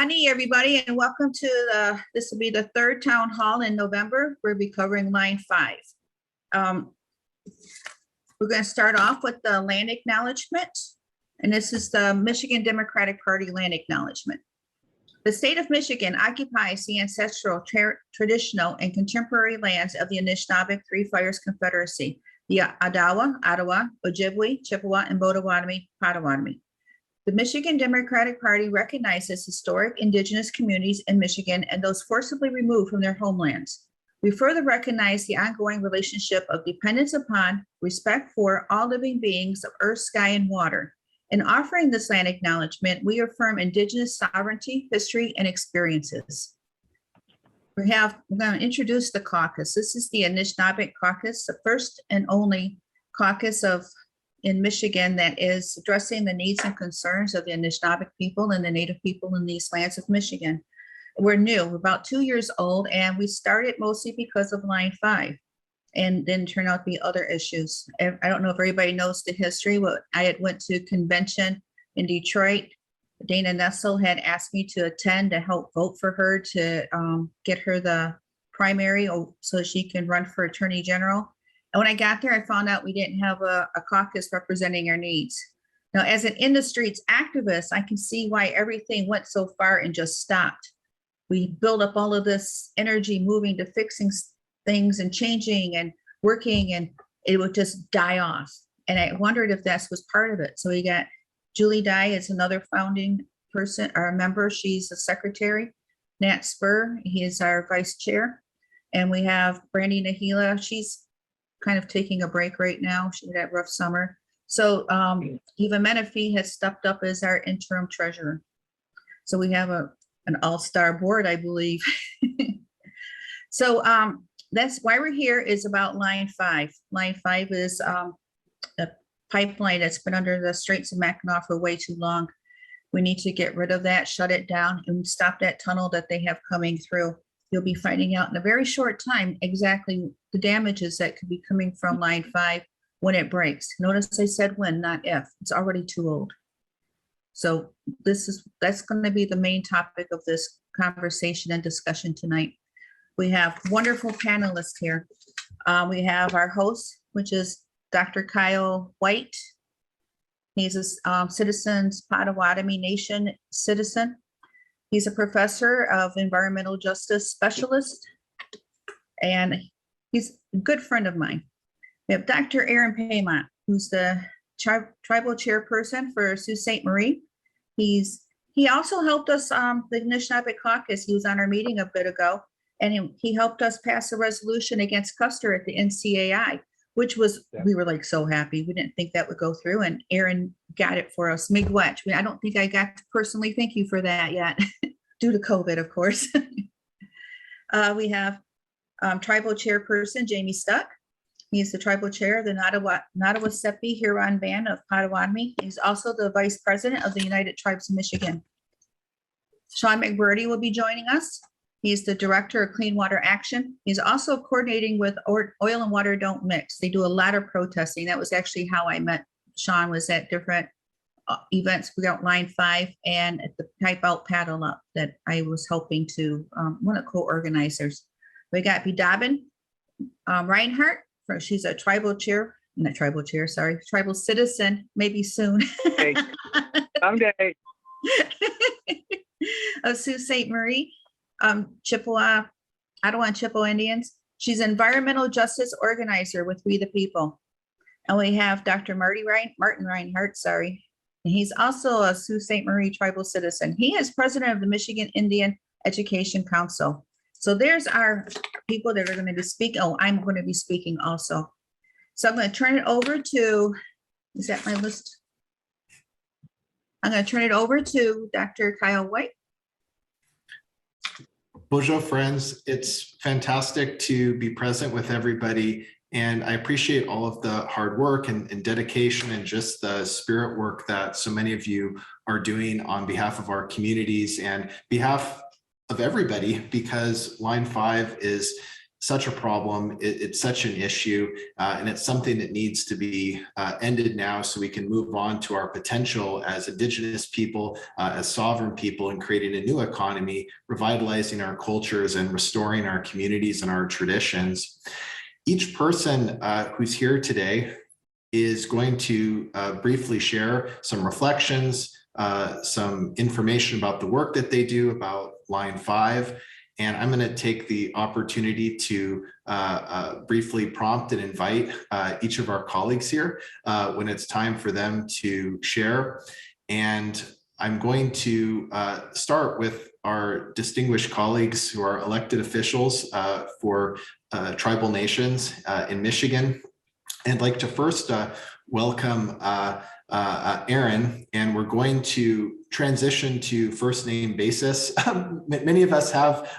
Ani, everybody, and welcome to this will be the third town hall in November. We'll be covering line 5. We're going to start off with the land acknowledgement, and this is the Michigan Democratic Party land acknowledgement. The state of Michigan occupies the ancestral, traditional, and contemporary lands of the Anishinaabek Three Fires Confederacy, the Odawa, Ottawa, Ojibwe, Chippewa, and Potawatomi. The Michigan Democratic Party recognizes historic Indigenous communities in Michigan and those forcibly removed from their homelands. We further recognize the ongoing relationship of dependence upon, respect for all living beings of earth, sky, and water. In offering this land acknowledgement, we affirm Indigenous sovereignty, history, and experiences. We're going to introduce the caucus. This is the Anishinaabe Caucus, the first and only caucus in Michigan that is addressing the needs and concerns of the Anishinaabe people and the Native people in these lands of Michigan. We're new, we're about 2 years old, and we started mostly because of line 5, and then turned out to be other issues. I don't know if everybody knows the history. I had went to a convention in Detroit. Dana Nessel had asked me to attend to help vote for her to get her the primary so she can run for Attorney General. And when I got there, I found out we didn't have a caucus representing our needs. Now, as an industry activist, I can see why everything went so far and just stopped. We built up all of this energy moving to fixing things and changing and working, and it would just die off. And I wondered if that was part of it. So we got Julie Dye is another founding person or member. She's the secretary. Nat Spur, he is our vice chair. And we have Brandy Nahila. She's kind of taking a break right now. She had a rough summer. So Eva Menifee has stepped up as our interim treasurer. So we have an all-star board, I believe. So that's why we're here, is about line 5. Line 5 is a pipeline that's been under the Straits of Mackinac for way too long. We need to get rid of that, shut it down, and stop that tunnel that they have coming through. You'll be finding out in a very short time exactly the damages that could be coming from line 5 when it breaks. Notice I said when, not if. It's already too old. So that's going to be the main topic of this conversation and discussion tonight. We have wonderful panelists here. We have our host, which is Dr. Kyle Whyte. He's a Citizens Potawatomi Nation citizen. He's a professor of environmental justice specialist, and he's a good friend of mine. We have Dr. Aaron Paymont, who's the tribal chairperson for Sault Ste. Marie. He also helped us, the Anishinaabe Caucus. He was on our meeting a bit ago, and he helped us pass a resolution against Custer at the NCAI, which was, we were like so happy. We didn't think that would go through, and Aaron got it for us. Miigwech. I don't think I got to personally thank you for that yet, due to COVID, of course. We have tribal chairperson Jamie Stuck. He's the tribal chair of the Nottawasepi Huron Band of Potawatomi. He's also the vice president of the United Tribes of Michigan. Sean McBearty will be joining us. He's the director of Clean Water Action. He's also coordinating with Oil and Water Don't Mix. They do a lot of protesting. That was actually how I met Sean, was at different events. We got line 5 and at the Pipe Out Paddle Up that I was helping to, one of the co-organizers. We got Biidaaban, Reinhardt. She's a tribal citizen, maybe soon. Hey, someday. Of Sault Ste. Marie. Chippewa, Ottawa and Chippewa Indians. She's an environmental justice organizer with We the People. And we have Dr. Martin Reinhardt, and he's also a Sault Ste. Marie tribal citizen. He is president of the Michigan Indian Education Council. So there's our people that are going to be speaking. Oh, I'm going to be speaking also. So I'm going to turn it over to, is that my list? I'm going to turn it over to Dr. Kyle Whyte. Bonjour, friends. It's fantastic to be present with everybody, and I appreciate all of the hard work and dedication and just the spirit work that so many of you are doing on behalf of our communities and behalf of everybody, because line 5 is such a problem. It's such an issue, and it's something that needs to be ended now so we can move on to our potential as Indigenous people, as sovereign people, and creating a new economy, revitalizing our cultures and restoring our communities and our traditions. Each person who's here today is going to briefly share some reflections, some information about the work that they do, about Line 5. And I'm going to take the opportunity to briefly prompt and invite each of our colleagues here when it's time for them to share. And I'm going to start with our distinguished colleagues who are elected officials for tribal nations in Michigan. And I'd like to first welcome Aaron, and we're going to transition to first name basis. Many of us have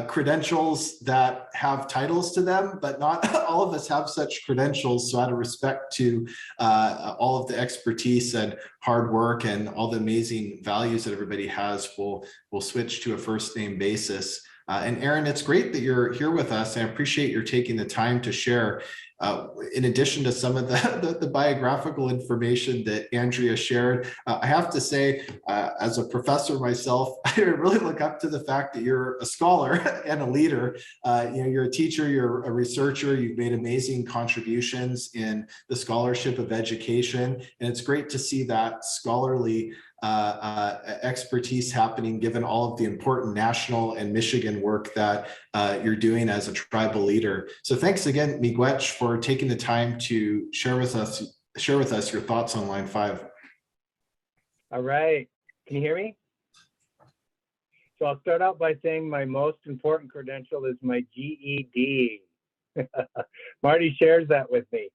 credentials that have titles to them, but not all of us have such credentials. So out of respect to all of the expertise and hard work and all the amazing values that everybody has, we'll switch to a first name basis. And Aaron, it's great that you're here with us. I appreciate your taking the time to share. In addition to some of the biographical information that Andrea shared, I have to say, as a professor myself, I really look up to the fact that you're a scholar and a leader. You're a teacher, you're a researcher, you've made amazing contributions in the scholarship of education, and it's great to see that scholarly expertise happening given all of the important national and Michigan work that you're doing as a tribal leader. So thanks again, Miigwech, for taking the time to share with us your thoughts on Line 5. All right. Can you hear me? So I'll start out by saying my most important credential is my GED. Marty shares that with me.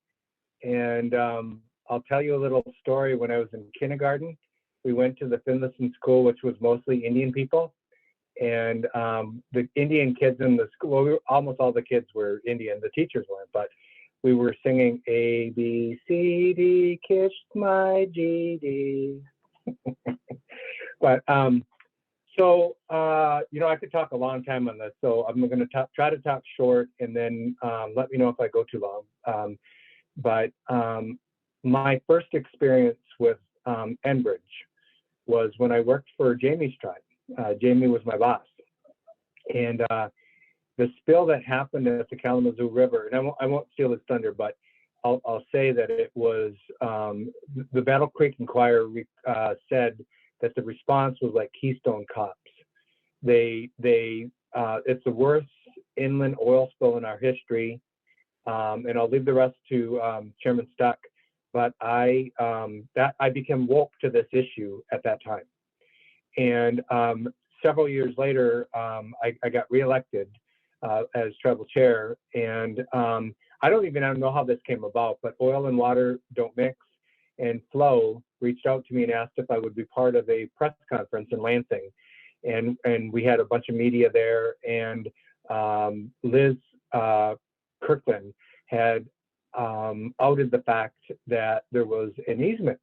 And I'll tell you a little story. When I was in kindergarten, we went to the Finlayson School, which was mostly Indian people. And the Indian kids in the school, well, almost all the kids were Indian, the teachers weren't, but we were singing A, B, C, D, kiss my GD. But I could talk a long time on this, so I'm going to try to talk short, and then let me know if I go too long. But my first experience with Enbridge was when I worked for Jamie's tribe. Jamie was my boss. And the spill that happened at the Kalamazoo River, and I won't steal his thunder, but I'll say that it was, the Battle Creek Inquirer said that the response was like Keystone Cops. It's the worst inland oil spill in our history. And I'll leave the rest to Chairman Stuck. But I became woke to this issue at that time. And several years later, I got reelected as tribal chair. And I don't even know how this came about, but Oil and Water Don't Mix and Flow reached out to me and asked if I would be part of a press conference in Lansing. And we had a bunch of media there, and Liz Kirkland had outed the fact that there was an easement,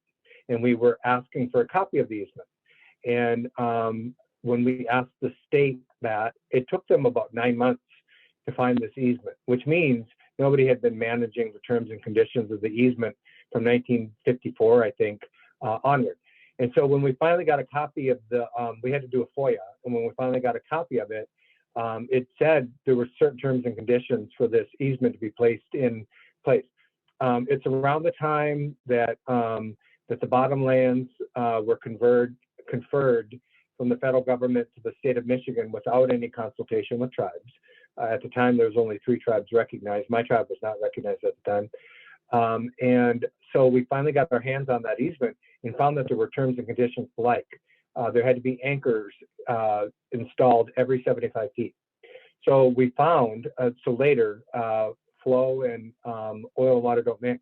and we were asking for a copy of the easement. And when we asked the state that, it took them about 9 months to find this easement, which means nobody had been managing the terms and conditions of the easement from 1954, I think, onward. And so when we finally got a copy of we had to do a FOIA, and when we finally got a copy of it, it said there were certain terms and conditions for this easement to be placed in place. It's around the time that the bottomlands were conferred from the federal government to the state of Michigan without any consultation with tribes. At the time, there was only 3 tribes recognized. My tribe was not recognized at the time. And so we finally got our hands on that easement and found that there were terms and conditions like there had to be anchors installed every 75 feet. So we found, later, Flow and Oil and Water Don't Mix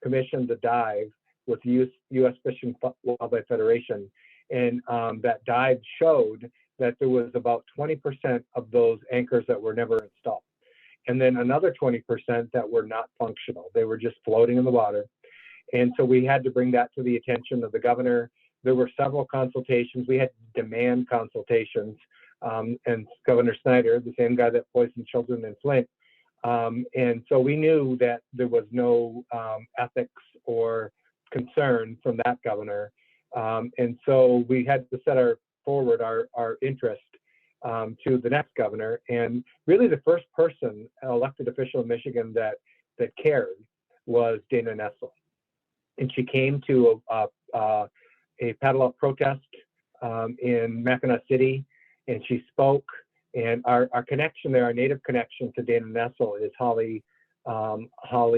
commissioned a dive with the U.S. Fish and Wildlife Federation. And that dive showed that there was about 20% of those anchors that were never installed. And then another 20% that were not functional. They were just floating in the water. And so we had to bring that to the attention of the governor. There were several consultations. We had to demand consultations and Governor Snyder, the same guy that poisoned children in Flint. And so we knew that there was no ethics or concern from that governor. And so we had to set forward our interest to the next governor. And really the first person, elected official in Michigan that cared was Dana Nessel. And she came to a paddle protest in Mackinac City, and she spoke. And our connection there, our native connection to Dana Nessel is Holly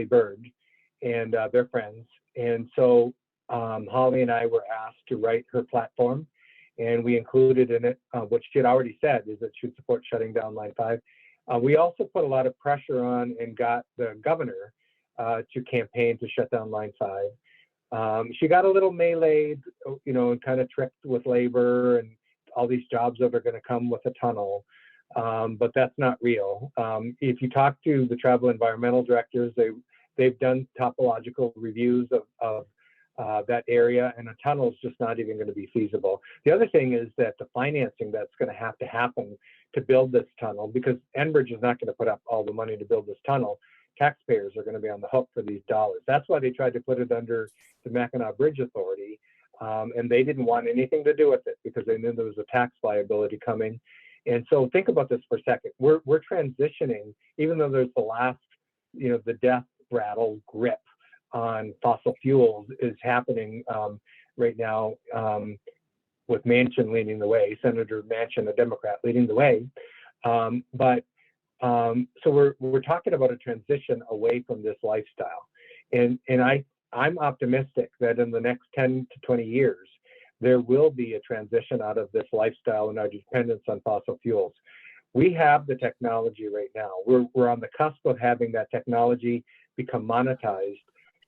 Bird, and they're friends. And so Holly and I were asked to write her platform, and we included in it what she had already said is that she would support shutting down Line 5. We also put a lot of pressure on and got the governor to campaign to shut down Line 5. She got a little meleeed, and kind of tricked with labor and all these jobs that are going to come with a tunnel. But that's not real. If you talk to the tribal environmental directors, they've done topological reviews of that area, and a tunnel is just not even going to be feasible. The other thing is that the financing that's going to happen to build this tunnel, because Enbridge is not going to put up all the money to build this tunnel, taxpayers are going to be on the hook for these dollars. That's why they tried to put it under the Mackinac Bridge Authority, and they didn't want anything to do with it because they knew there was a tax liability coming. And so think about this for a second. We're transitioning, even though there's the last, the death rattle grip on fossil fuels is happening right now with Manchin leading the way, Senator Manchin, a Democrat, leading the way. So we're talking about a transition away from this lifestyle. And I'm optimistic that in the next 10 to 20 years, there will be a transition out of this lifestyle and our dependence on fossil fuels. We have the technology right now. We're on the cusp of having that technology become monetized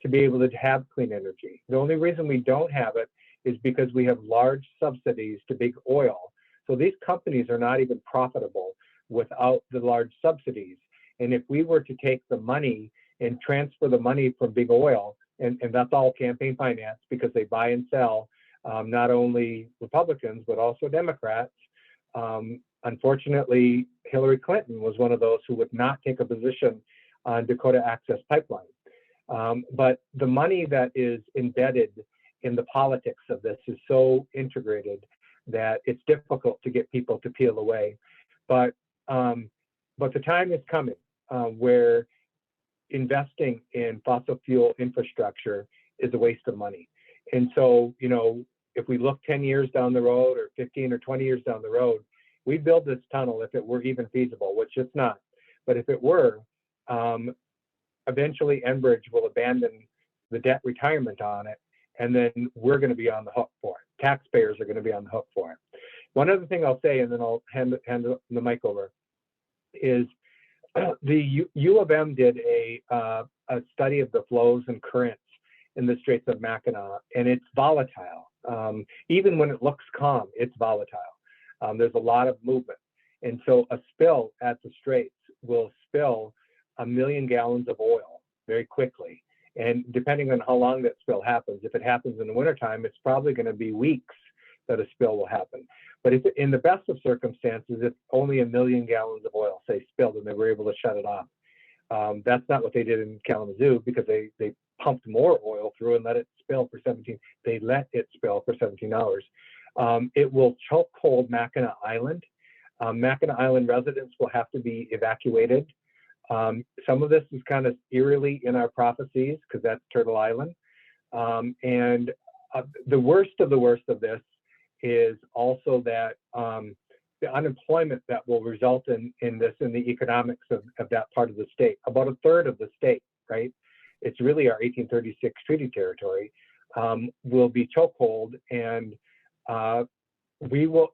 to be able to have clean energy. The only reason we don't have it is because we have large subsidies to big oil. So these companies are not even profitable without the large subsidies. And if we were to take the money and transfer the money from big oil, and that's all campaign finance because they buy and sell, not only Republicans, but also Democrats. Unfortunately, Hillary Clinton was one of those who would not take a position on Dakota Access Pipeline. But the money that is embedded in the politics of this is so integrated that it's difficult to get people to peel away. But the time is coming where investing in fossil fuel infrastructure is a waste of money. And so, if we look 10 years down the road or 15 or 20 years down the road, we build this tunnel if it were even feasible, which it's not. But if it were, eventually Enbridge will abandon the debt retirement on it, and then we're going to be on the hook for it. Taxpayers are going to be on the hook for it. One other thing I'll say, and then I'll hand the mic over, is the U of M did a study of the flows and currents in the Straits of Mackinac, and it's volatile. Even when it looks calm, it's volatile. There's a lot of movement. And so a spill at the Straits will spill 1 million gallons of oil very quickly. And depending on how long that spill happens, if it happens in the wintertime, it's probably going to be weeks that a spill will happen. But if in the best of circumstances, if only 1 million gallons of oil, say, spilled and they were able to shut it off, that's not what they did in Kalamazoo, because they pumped more oil through and let it spill for 17. They let it spill for 17 hours. It will choke hold Mackinac Island. Mackinac Island residents will have to be evacuated. Some of this is kind of eerily in our prophecies because that's Turtle Island. And the worst of this is also that the unemployment that will result in the economics of that part of the state, about a third of the state, right? It's really our 1836 treaty territory, will be chokehold, and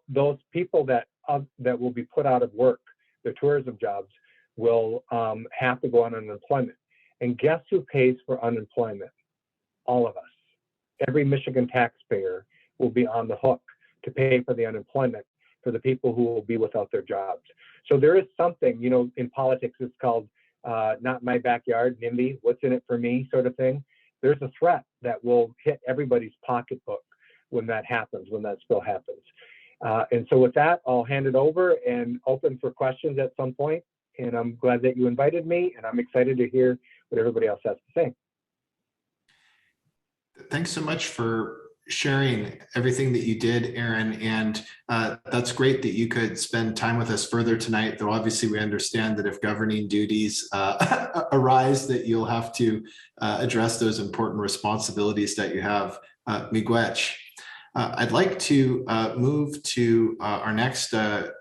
those people that will be put out of work, their tourism jobs, will have to go on unemployment. And guess who pays for unemployment? All of us. Every Michigan taxpayer will be on the hook to pay for the unemployment for the people who will be without their jobs. So there is something, in politics, it's called not my backyard, NIMBY, what's in it for me sort of thing. There's a threat that will hit everybody's pocketbook when that happens, when that spill happens. And so with that, I'll hand it over and open for questions at some point. And I'm glad that you invited me, and I'm excited to hear what everybody else has to say. Thanks so much for sharing everything that you did, Aaron. And that's great that you could spend time with us further tonight, though obviously we understand that if governing duties arise, that you'll have to address those important responsibilities that you have. Miigwech. I'd like to move to our next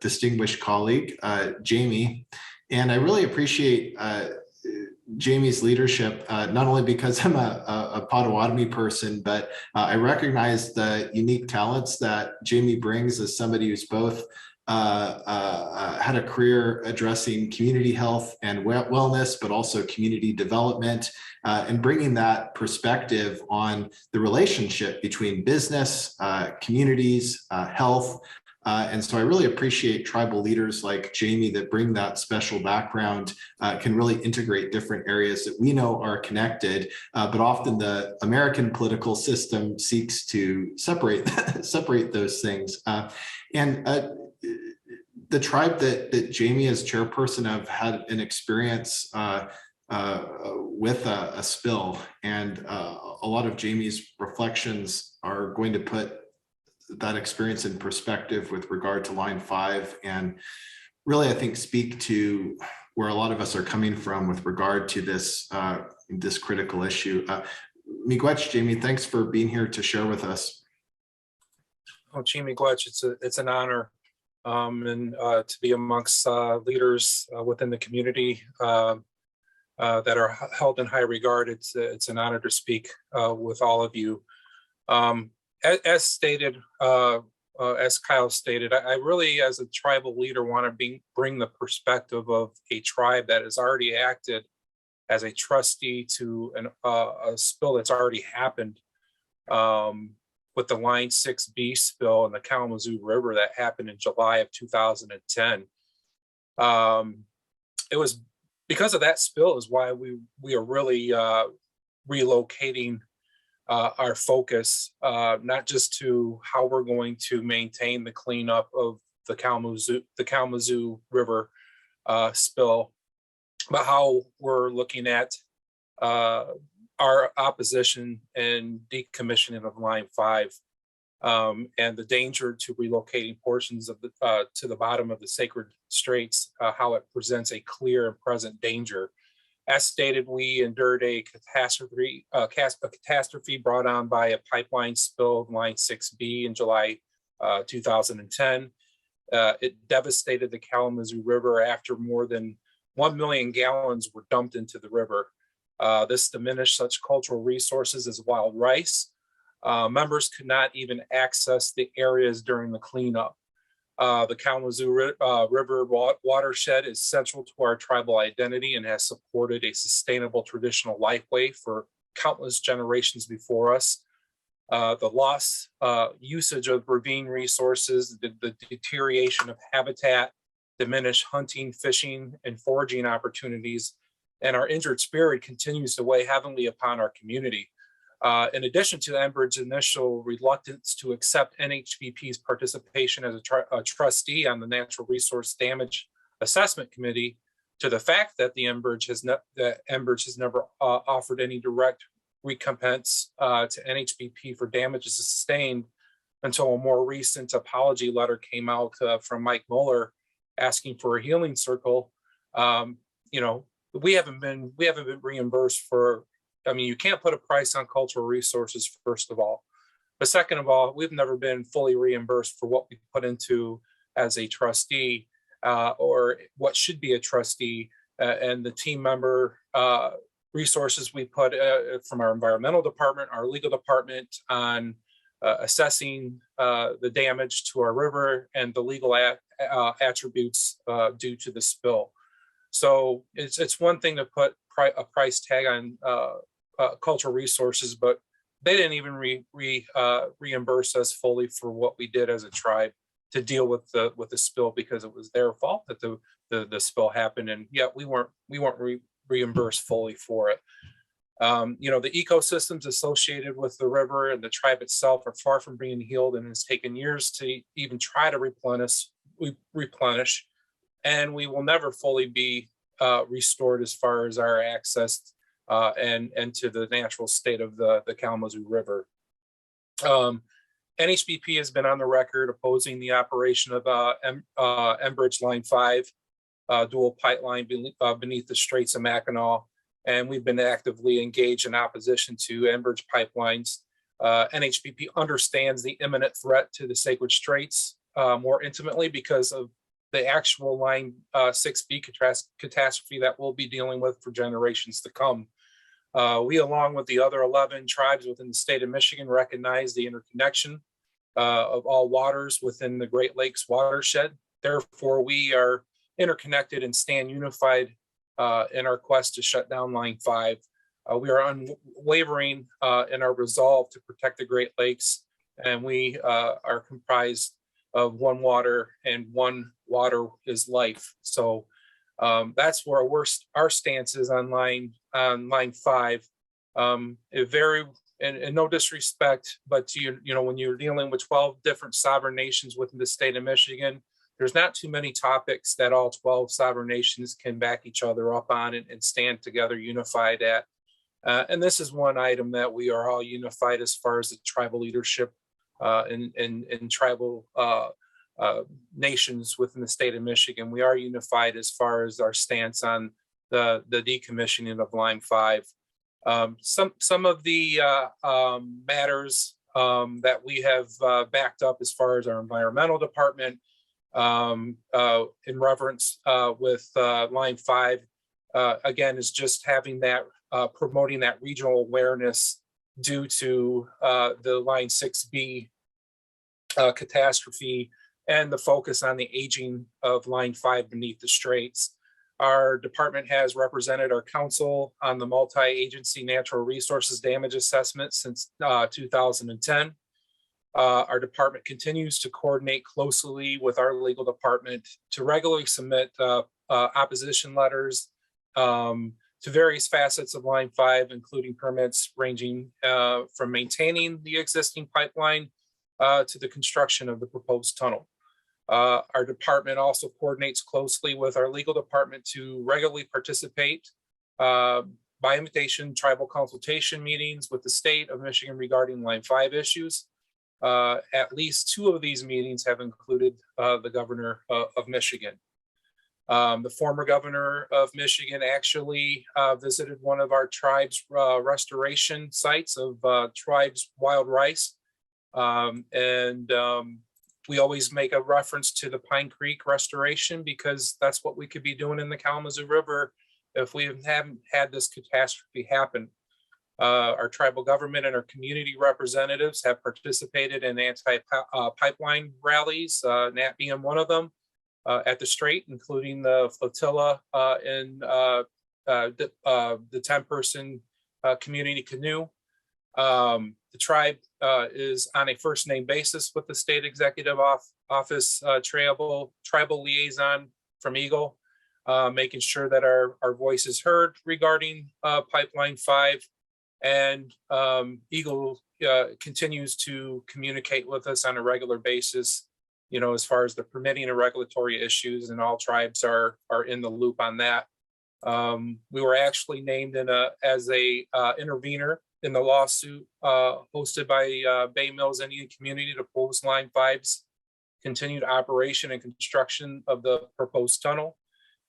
distinguished colleague, Jamie. And I really appreciate Jamie's leadership, not only because I'm a Potawatomi person, but I recognize the unique talents that Jamie brings as somebody who's both had a career addressing community health and wellness, but also community development, and bringing that perspective on the relationship between business, communities, health. And so I really appreciate tribal leaders like Jamie that bring that special background, can really integrate different areas that we know are connected, but often the American political system seeks to separate those things. And the tribe that Jamie as chairperson of had an experience with a spill, and a lot of Jamie's reflections are going to put that experience in perspective with regard to Line 5, and really I think speak to where a lot of us are coming from with regard to this this critical issue. Miigwech, Jamie, thanks for being here to share with us. Oh, gee, Miigwech, it's an honor, and to be amongst leaders within the community that are held in high regard. It's an honor to speak with all of you. As stated, as Kyle stated, I really, as a tribal leader, want to bring the perspective of a tribe that has already acted as a trustee to a spill that's already happened, with the Line 6B spill in the Kalamazoo River that happened in July of 2010. It was because of that spill is why we are really relocating our focus, not just to how we're going to maintain the cleanup of the Kalamazoo River spill, but how we're looking at our opposition and decommissioning of Line 5, and the danger to relocating portions of the to the bottom of the sacred straits, how it presents a clear and present danger. As stated, we endured a catastrophe brought on by a pipeline spill of Line 6B in July 2010. It devastated the Kalamazoo River after more than 1 million gallons were dumped into the river. This diminished such cultural resources as wild rice. Members could not even access the areas during the cleanup. The Kalamazoo River watershed is central to our tribal identity and has supported a sustainable traditional lifeway for countless generations before us. The loss, usage of ravine resources, the deterioration of habitat, diminished hunting, fishing, and foraging opportunities, and our injured spirit continues to weigh heavily upon our community. In addition to Enbridge's initial reluctance to accept NHBP's participation as a trustee on the Natural Resource Damage Assessment Committee, to the fact that Enbridge has never offered any direct recompense to NHBP for damages sustained until a more recent apology letter came out from Mike Mueller asking for a healing circle. You know, we haven't been reimbursed for. I mean, you can't put a price on cultural resources, first of all. But second of all, we've never been fully reimbursed for what we put into as a trustee, or what should be a trustee, and the team member resources we put from our environmental department, our legal department on assessing the damage to our river and the legal attributes due to the spill. So it's one thing to put a price tag on cultural resources, but they didn't even reimburse us fully for what we did as a tribe to deal with the spill, because it was their fault that the spill happened, and yet we weren't reimbursed fully for it. The ecosystems associated with the river and the tribe itself are far from being healed, and it's taken years to even try to replenish, and we will never fully be restored as far as our access and to the natural state of the Kalamazoo River. NHBP has been on the record opposing the operation of Enbridge Line 5 dual pipeline beneath the Straits of Mackinac, and we've been actively engaged in opposition to Enbridge pipelines. NHBP understands the imminent threat to the Sacred Straits more intimately because of the actual Line 6B catastrophe that we'll be dealing with for generations to come. We, along with the other 11 tribes within the state of Michigan, recognize the interconnection of all waters within the Great Lakes watershed. Therefore, we are interconnected and stand unified in our quest to shut down Line 5. We are unwavering in our resolve to protect the Great Lakes, and we are comprised of one water, and one water is life. So that's where our stance is on Line 5. It very, and no disrespect, but when you're dealing with 12 different sovereign nations within the state of Michigan, there's not too many topics that all 12 sovereign nations can back each other up on and stand together unified at. And this is one item that we are all unified as far as the tribal leadership and tribal nations within the state of Michigan. We are unified as far as our stance on the decommissioning of Line 5. Some of the matters that we have backed up as far as our environmental department in reverence with Line 5, again, is just having that, promoting that regional awareness due to the Line 6B catastrophe and the focus on the aging of Line 5 beneath the Straits. Our department has represented our council on the multi-agency natural resources damage assessment since 2010. Our department continues to coordinate closely with our legal department to regularly submit opposition letters to various facets of Line 5, including permits ranging from maintaining the existing pipeline to the construction of the proposed tunnel. Our department also coordinates closely with our legal department to regularly participate by invitation tribal consultation meetings with the state of Michigan regarding Line 5 issues. At least 2 of these meetings have included the governor of Michigan. The former governor of Michigan actually visited one of our tribe's restoration sites of tribe's wild rice. We always make a reference to the Pine Creek restoration because that's what we could be doing in the Kalamazoo River if we hadn't had this catastrophe happen. Our tribal government and our community representatives have participated in anti-pipeline rallies, NAT being one of them, at the Strait, including the flotilla in the 10-person community canoe. The tribe is on a first name basis with the state executive office tribal liaison from Eagle, making sure that our voice is heard regarding Pipeline 5. And Eagle continues to communicate with us on a regular basis, as far as the permitting and regulatory issues, and all tribes are in the loop on that. We were actually named as a intervener in the lawsuit hosted by Bay Mills Indian Community to oppose Line 5's continued operation and construction of the proposed tunnel.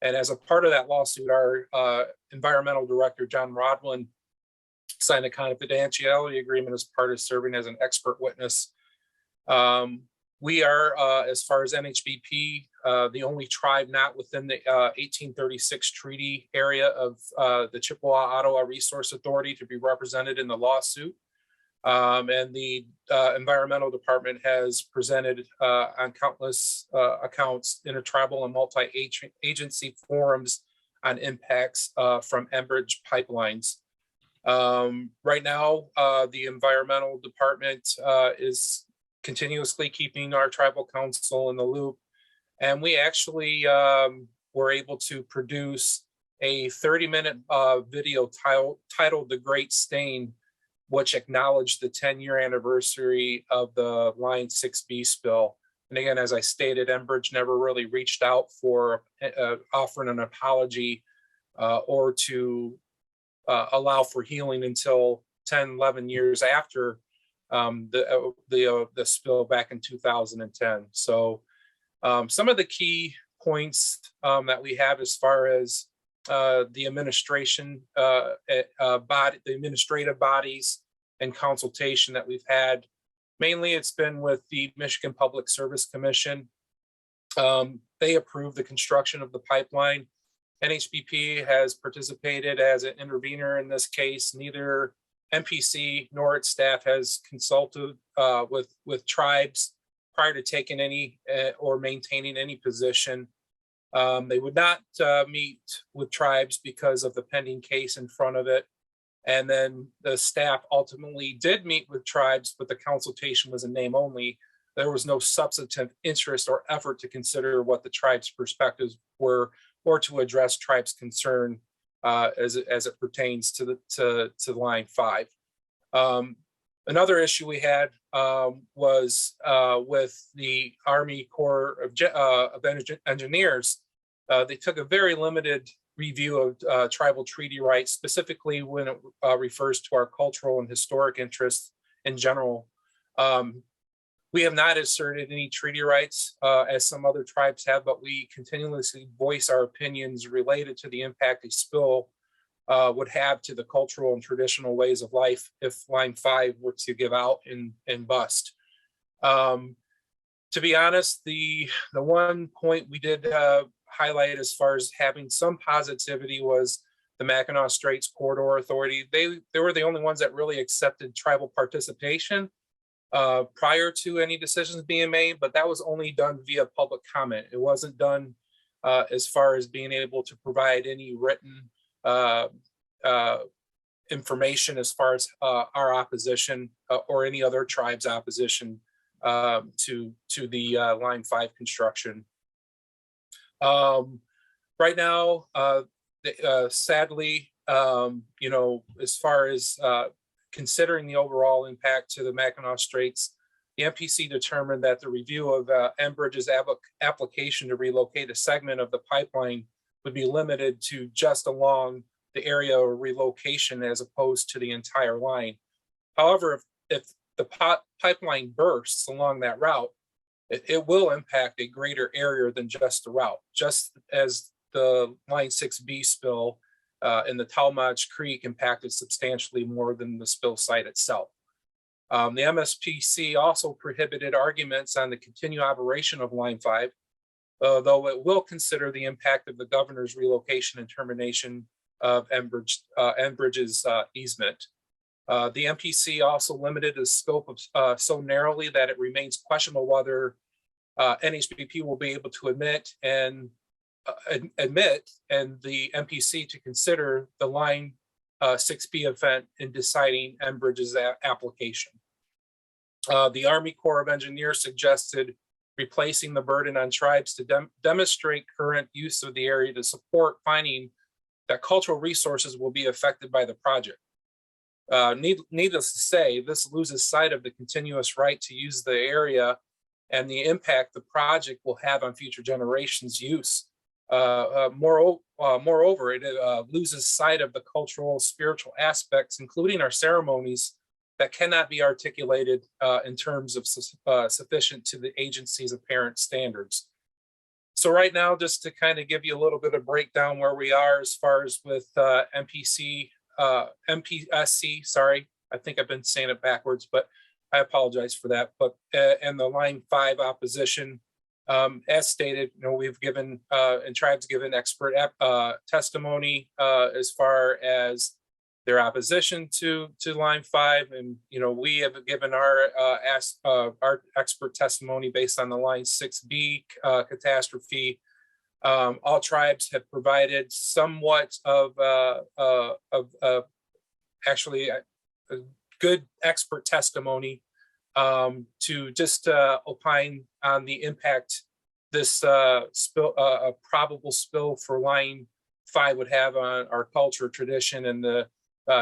And as a part of that lawsuit, our environmental director, John Rodwin, signed a confidentiality agreement as part of serving as an expert witness. We are, as far as NHBP, the only tribe not within the 1836 treaty area of the Chippewa-Ottawa Resource Authority to be represented in the lawsuit. And the environmental department has presented on countless accounts intertribal and multi-agency forums on impacts from Enbridge pipelines. Right now, the environmental department is continuously keeping our tribal council in the loop. And we actually were able to produce a 30-minute video titled The Great Stain, which acknowledged the 10-year anniversary of the Line 6B spill. And again, as I stated, Enbridge never really reached out for offering an apology or to allow for healing until 10, 11 years after the spill back in 2010. So some of the key points that we have as far as the administration body, the administrative bodies and consultation that we've had. Mainly it's been with the Michigan Public Service Commission. They approved the construction of the pipeline. NHBP has participated as an intervener in this case. Neither MPC nor its staff has consulted with tribes prior to taking any or maintaining any position. They would not meet with tribes because of the pending case in front of it. And then the staff ultimately did meet with tribes, but the consultation was in name only. There was no substantive interest or effort to consider what the tribe's perspectives were or to address tribes' concern as it pertains to Line 5. Another issue we had was with the Army Corps of Engineers. They took a very limited review of tribal treaty rights, specifically when it refers to our cultural and historic interests in general. We have not asserted any treaty rights as some other tribes have, but we continuously voice our opinions related to the impact a spill would have to the cultural and traditional ways of life if Line 5 were to give out and bust. To be honest, the one point we did highlight as far as having some positivity was the Mackinac Straits Corridor Authority. They were the only ones that really accepted tribal participation prior to any decisions being made, but that was only done via public comment. It wasn't done as far as being able to provide any written information as far as our opposition or any other tribe's opposition to the Line 5 construction. Right now, sadly, as far as considering the overall impact to the Mackinac Straits, the MPC determined that the review of Enbridge's application to relocate a segment of the pipeline would be limited to just along the area of relocation as opposed to the entire line. However, if the pipeline bursts along that route, it will impact a greater area than just the route, just as the Line 6B spill in the Talmadge Creek impacted substantially more than the spill site itself. The MSPC also prohibited arguments on the continued operation of Line 5, though it will consider the impact of the governor's relocation and termination of Enbridge's easement. The MPC also limited the scope of so narrowly that it remains questionable whether NHBP will be able to admit and the MPC to consider the Line 6B event in deciding Enbridge's application. The Army Corps of Engineers suggested replacing the burden on tribes to demonstrate current use of the area to support finding that cultural resources will be affected by the project. Needless to say, this loses sight of the continuous right to use the area and the impact the project will have on future generations' use. Moreover, it loses sight of the cultural, spiritual aspects, including our ceremonies, that cannot be articulated in terms of sufficient to the agency's apparent standards. So right now, just to kind of give you a little bit of breakdown where we are as far as with MPSC, sorry, I think I've been saying it backwards, but I apologize for that. But and the Line 5 opposition, as stated, we've given and tribes given expert testimony as far as their opposition to Line 5, and we have given our expert testimony based on the Line 6B catastrophe. All tribes have provided somewhat of actually a good expert testimony to just opine on the impact this spill, a probable spill for Line 5 would have on our culture, tradition, and the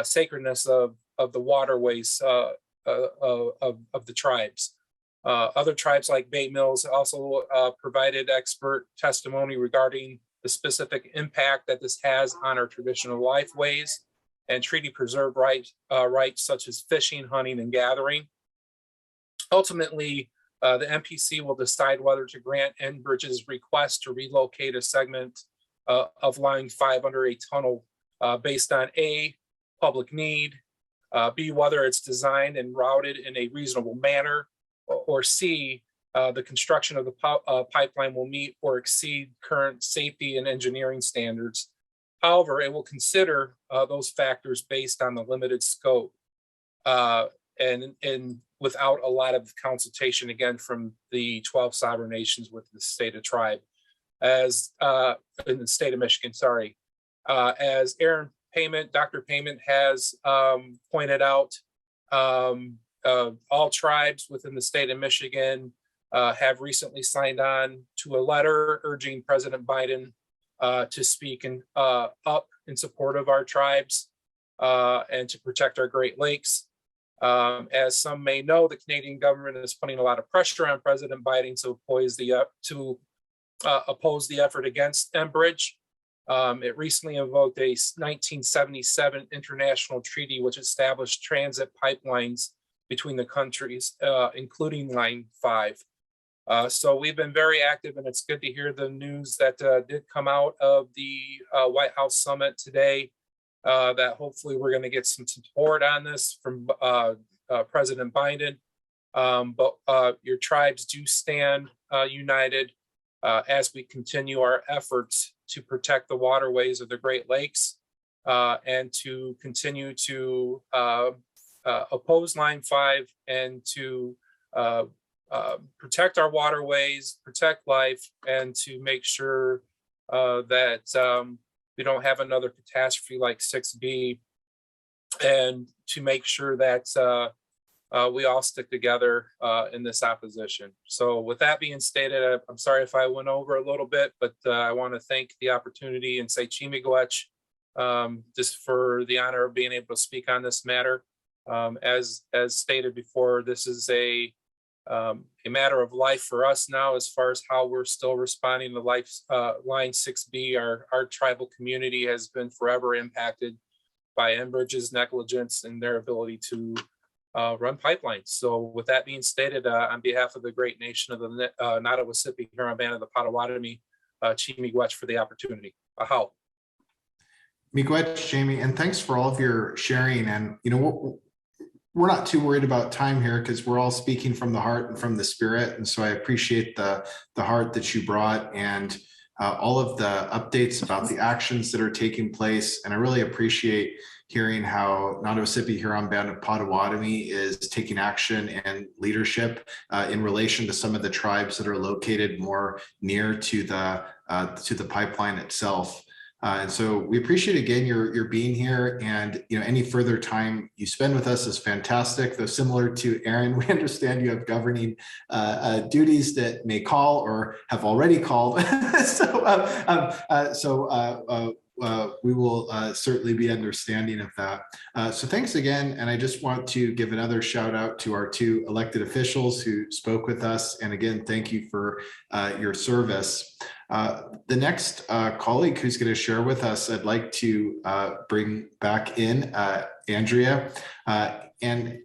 sacredness of the waterways of the tribes. Other tribes like Bay Mills also provided expert testimony regarding the specific impact that this has on our traditional lifeways and treaty preserved rights such as fishing, hunting, and gathering. Ultimately, the MPC will decide whether to grant Enbridge's request to relocate a segment of Line 5 under a tunnel based on A, public need, B, whether it's designed and routed in a reasonable manner, or C, the construction of the pipeline will meet or exceed current safety and engineering standards. However, it will consider those factors based on the limited scope and without a lot of consultation, again, from the 12 sovereign nations with the state of tribe, as in the state of Michigan, sorry. As Dr. Payment has pointed out, all tribes within the state of Michigan have recently signed on to a letter urging President Biden to speak up in support of our tribes and to protect our Great Lakes. As some may know, the Canadian government is putting a lot of pressure on President Biden to oppose the effort against Enbridge. It recently invoked a 1977 international treaty which established transit pipelines between the countries, including Line 5. So we've been very active, and it's good to hear the news that did come out of the White House summit today, that hopefully we're going to get some support on this from President Biden. But your tribes do stand united as we continue our efforts to protect the waterways of the Great Lakes and to continue to oppose Line 5 and to protect our waterways, protect life, and to make sure that we don't have another catastrophe like 6B, and to make sure that we all stick together in this opposition. So with that being stated, I'm sorry if I went over a little bit, but I want to thank the opportunity and say Chimigwech just for the honor of being able to speak on this matter. As stated before, this is a matter of life for us now, as far as how we're still responding to Line 6B. Our tribal community has been forever impacted by Enbridge's negligence and their ability to run pipelines. So with that being stated, on behalf of the great nation of the Nottawassippi Huron Band of the Potawatomi, Chimigwech for the opportunity. Ahau. Miigwech, Jamie, and thanks for all of your sharing. And we're not too worried about time here because we're all speaking from the heart and from the spirit. And so I appreciate the heart that you brought and all of the updates about the actions that are taking place. And I really appreciate hearing how Nottawassippi Huron Band of Potawatomi is taking action and leadership in relation to some of the tribes that are located more near to the pipeline itself. And so we appreciate again your being here, and any further time you spend with us is fantastic. Though similar to Aaron, we understand you have governing duties that may call or have already called. We will certainly be understanding of that. So thanks again, and I just want to give another shout out to our two elected officials who spoke with us, and again, thank you for your service. The next colleague who's going to share with us, I'd like to bring back in Andrea. And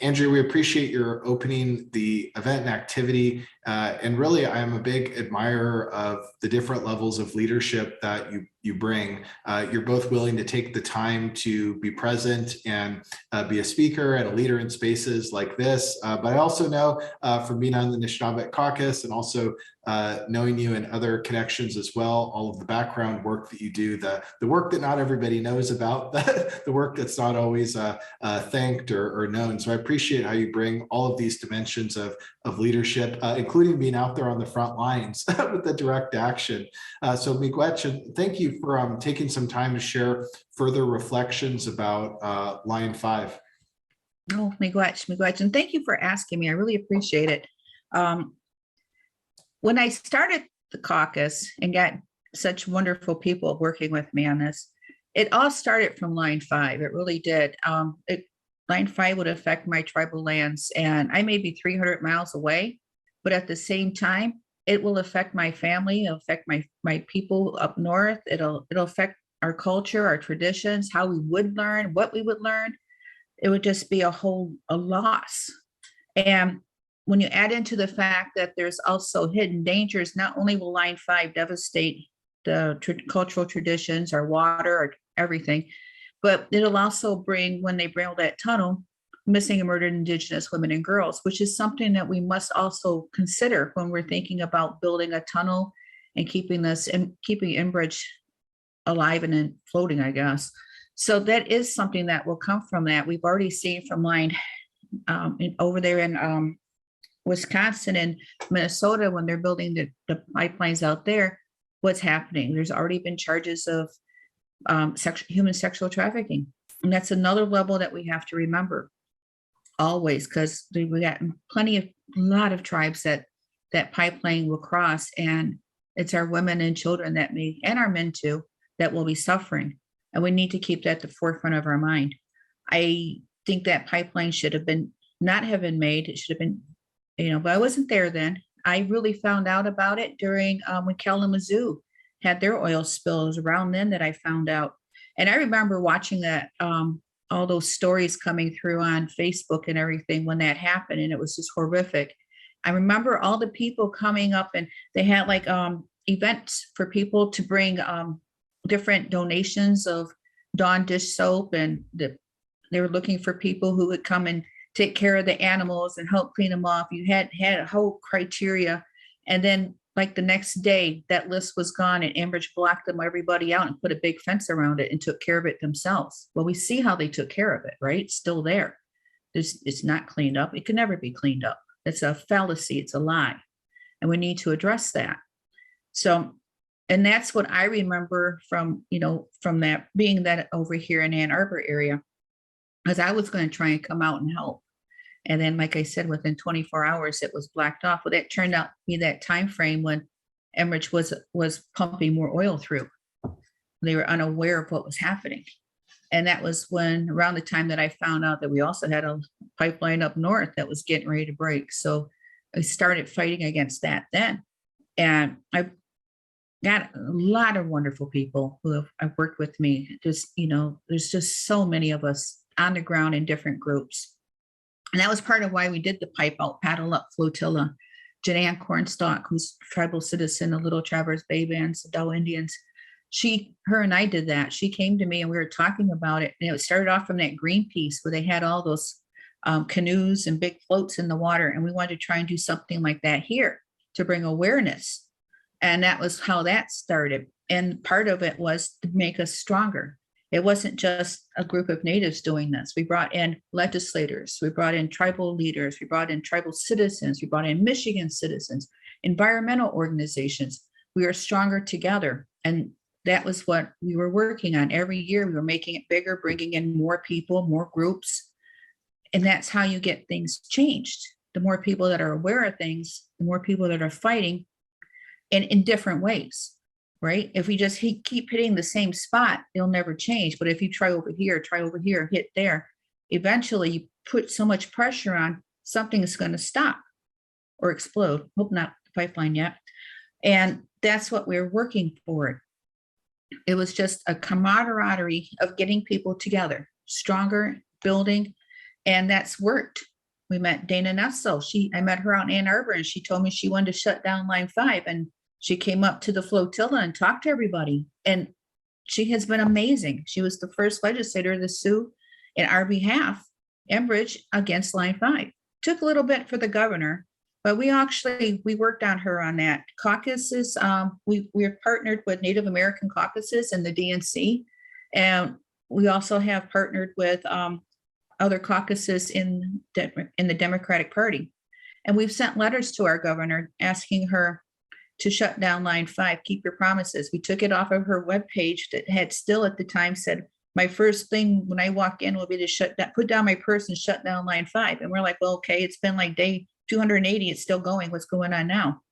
Andrea, we appreciate your opening the event and activity. And really, I'm a big admirer of the different levels of leadership that you bring. You're both willing to take the time to be present and be a speaker and a leader in spaces like this. But I also know from being on the Anishinaabe Caucus and also knowing you and other connections as well, all of the background work that you do, the work that not everybody knows about, the work that's not always thanked or known. So I appreciate how you bring all of these dimensions of leadership, including being out there on the front lines with the direct action. So Miigwech, thank you for taking some time to share further reflections about Line 5. Oh, Miigwech, and thank you for asking me. I really appreciate it. When I started the caucus and got such wonderful people working with me on this. It all started from Line 5. It really did. Line 5 would affect my tribal lands, and I may be 300 miles away, but at the same time, it will affect my family. It'll affect my people up north. It'll affect our culture, our traditions, how we would learn, what we would learn. It would just be a loss. And when you add into the fact that there's also hidden dangers, not only will Line 5 devastate the cultural traditions, our water, our everything, but it'll also bring, when they build that tunnel, missing and murdered Indigenous women and girls, which is something that we must also consider when we're thinking about building a tunnel and keeping Enbridge alive and then floating, I guess. So that is something that will come from that. We've already seen from Line over there in Wisconsin and Minnesota, when they're building the pipelines out there, what's happening. There's already been charges of human sexual trafficking. And that's another level that we have to remember always, because we got a lot of tribes that pipeline will cross, and it's our women and children and our men too, that will be suffering. And we need to keep that at the forefront of our mind. I think that pipeline should have not have been made. It should have been, but I wasn't there then. I really found out about it during when Kalamazoo had their oil spills. Around then that I found out. And I remember watching that, all those stories coming through on Facebook and everything when that happened, and it was just horrific. I remember all the people coming up, and they had like events for people to bring different donations of Dawn dish soap, and they were looking for people who would come and take care of the animals and help clean them off. You had a whole criteria, and then like the next day, that list was gone, and Enbridge blocked everybody out and put a big fence around it and took care of it themselves. Well, we see how they took care of it, right? It's still there. It's not cleaned up. It can never be cleaned up. It's a fallacy. It's a lie, and we need to address that. So, and that's what I remember from that, being that over here in Ann Arbor area, because I was going to try and come out and help. And then, like I said, within 24 hours, it was blacked off. Well, that turned out to be that time frame when Enbridge was pumping more oil through. They were unaware of what was happening. And that was around the time that I found out that we also had a pipeline up north that was getting ready to break. So I started fighting against that then. And I've got a lot of wonderful people who have worked with me. There's just so many of us on the ground in different groups. And that was part of why we did the pipe out, paddle up flotilla. Janann Cornstalk, who's a tribal citizen of Little Traverse Bay Bands, the Dow Indians, her and I did that. She came to me and we were talking about it. And it started off from that Greenpeace where they had all those canoes and big floats in the water. And we wanted to try and do something like that here to bring awareness. And that was how that started. And part of it was to make us stronger. It wasn't just a group of natives doing this. We brought in legislators, we brought in tribal leaders, we brought in tribal citizens, we brought in Michigan citizens, environmental organizations. We are stronger together. And that was what we were working on. Every year we were making it bigger, bringing in more people, more groups. And that's how you get things changed. The more people that are aware of things, the more people that are fighting in different ways. Right? If we just keep hitting the same spot, it'll never change. But if you try over here, hit there, eventually you put so much pressure on, something is going to stop or explode. Hope not the pipeline yet. And that's what we're working for. It was just a camaraderie of getting people together, stronger, building, and that's worked. We met Dana Nessel. I met her out in Ann Arbor, and she told me she wanted to shut down Line 5, and she came up to the flotilla and talked to everybody, and she has been amazing. She was the first legislator to sue in our behalf, Enbridge, against Line 5. Took a little bit for the governor, but we worked on her on that. Caucuses, we're partnered with Native American caucuses and the DNC, and we also have partnered with other caucuses in the Democratic Party. And we've sent letters to our governor asking her to shut down Line 5, keep your promises. We took it off of her webpage that had still at the time said, my first thing when I walk in will be to put down my purse and shut down Line 5. And we're like, well, okay, it's been like day 280, it's still going. What's going on now?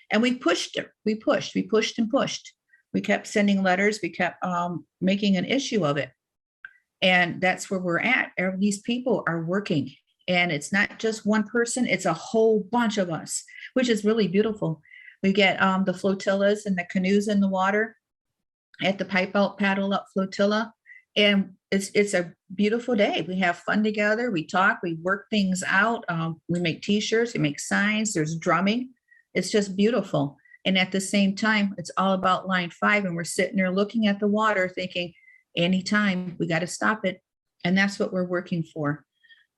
And we pushed her. We pushed and pushed. We kept sending letters. We kept making an issue of it. And that's where we're at. These people are working. And it's not just one person, it's a whole bunch of us, which is really beautiful. We get the flotillas and the canoes in the water at the pipe out, paddle up flotilla. And it's a beautiful day. We have fun together. We talk, we work things out. We make t-shirts, we make signs, there's drumming. It's just beautiful. And at the same time, it's all about line 5. And we're sitting there looking at the water thinking, anytime we got to stop it. And that's what we're working for.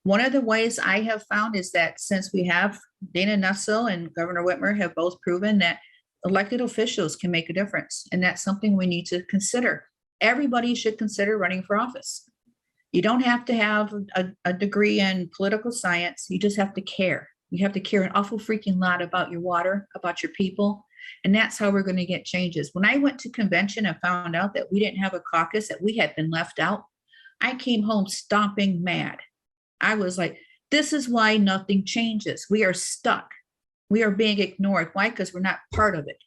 One of the ways I have found is that since we have Dana Nessel and Governor Whitmer have both proven that elected officials can make a difference. And that's something we need to consider. Everybody should consider running for office. You don't have to have a degree in political science. You just have to care. You have to care an awful freaking lot about your water, about your people. And that's how we're going to get changes. When I went to convention and found out that we didn't have a caucus, that we had been left out, I came home stomping mad. I was like, this is why nothing changes. We are stuck. We are being ignored. Why? Because we're not part of it.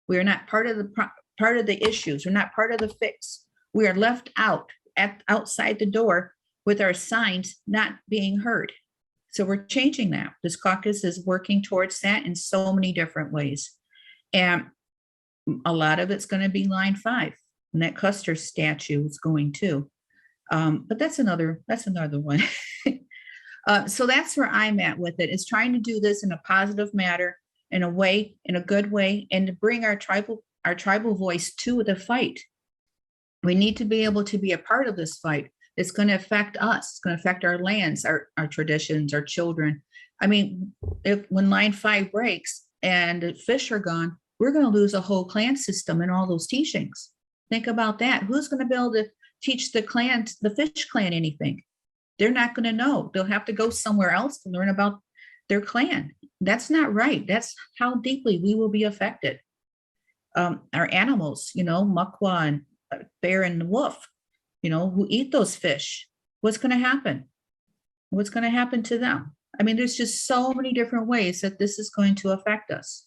We are not part of the issues. We're not part of the fix. We are left out outside the door with our signs not being heard. So we're changing that. This caucus is working towards that in so many different ways. And a lot of it's going to be line 5. And that Custer statue is going too. But that's another one. So that's where I'm at with it, is trying to do this in a positive manner, in a way, in a good way, and to bring our tribal voice to the fight. We need to be able to be a part of this fight. It's going to affect us. It's going to affect our lands, our traditions, our children. I mean, when line 5 breaks and the fish are gone, we're going to lose a whole clan system and all those teachings. Think about that. Who's going to be able to teach the fish clan anything? They're not going to know. They'll have to go somewhere else to learn about their clan. That's not right. That's how deeply we will be affected. Our animals, Makwa and bear and the wolf, who eat those fish. What's going to happen? What's going to happen to them? I mean, there's just so many different ways that this is going to affect us.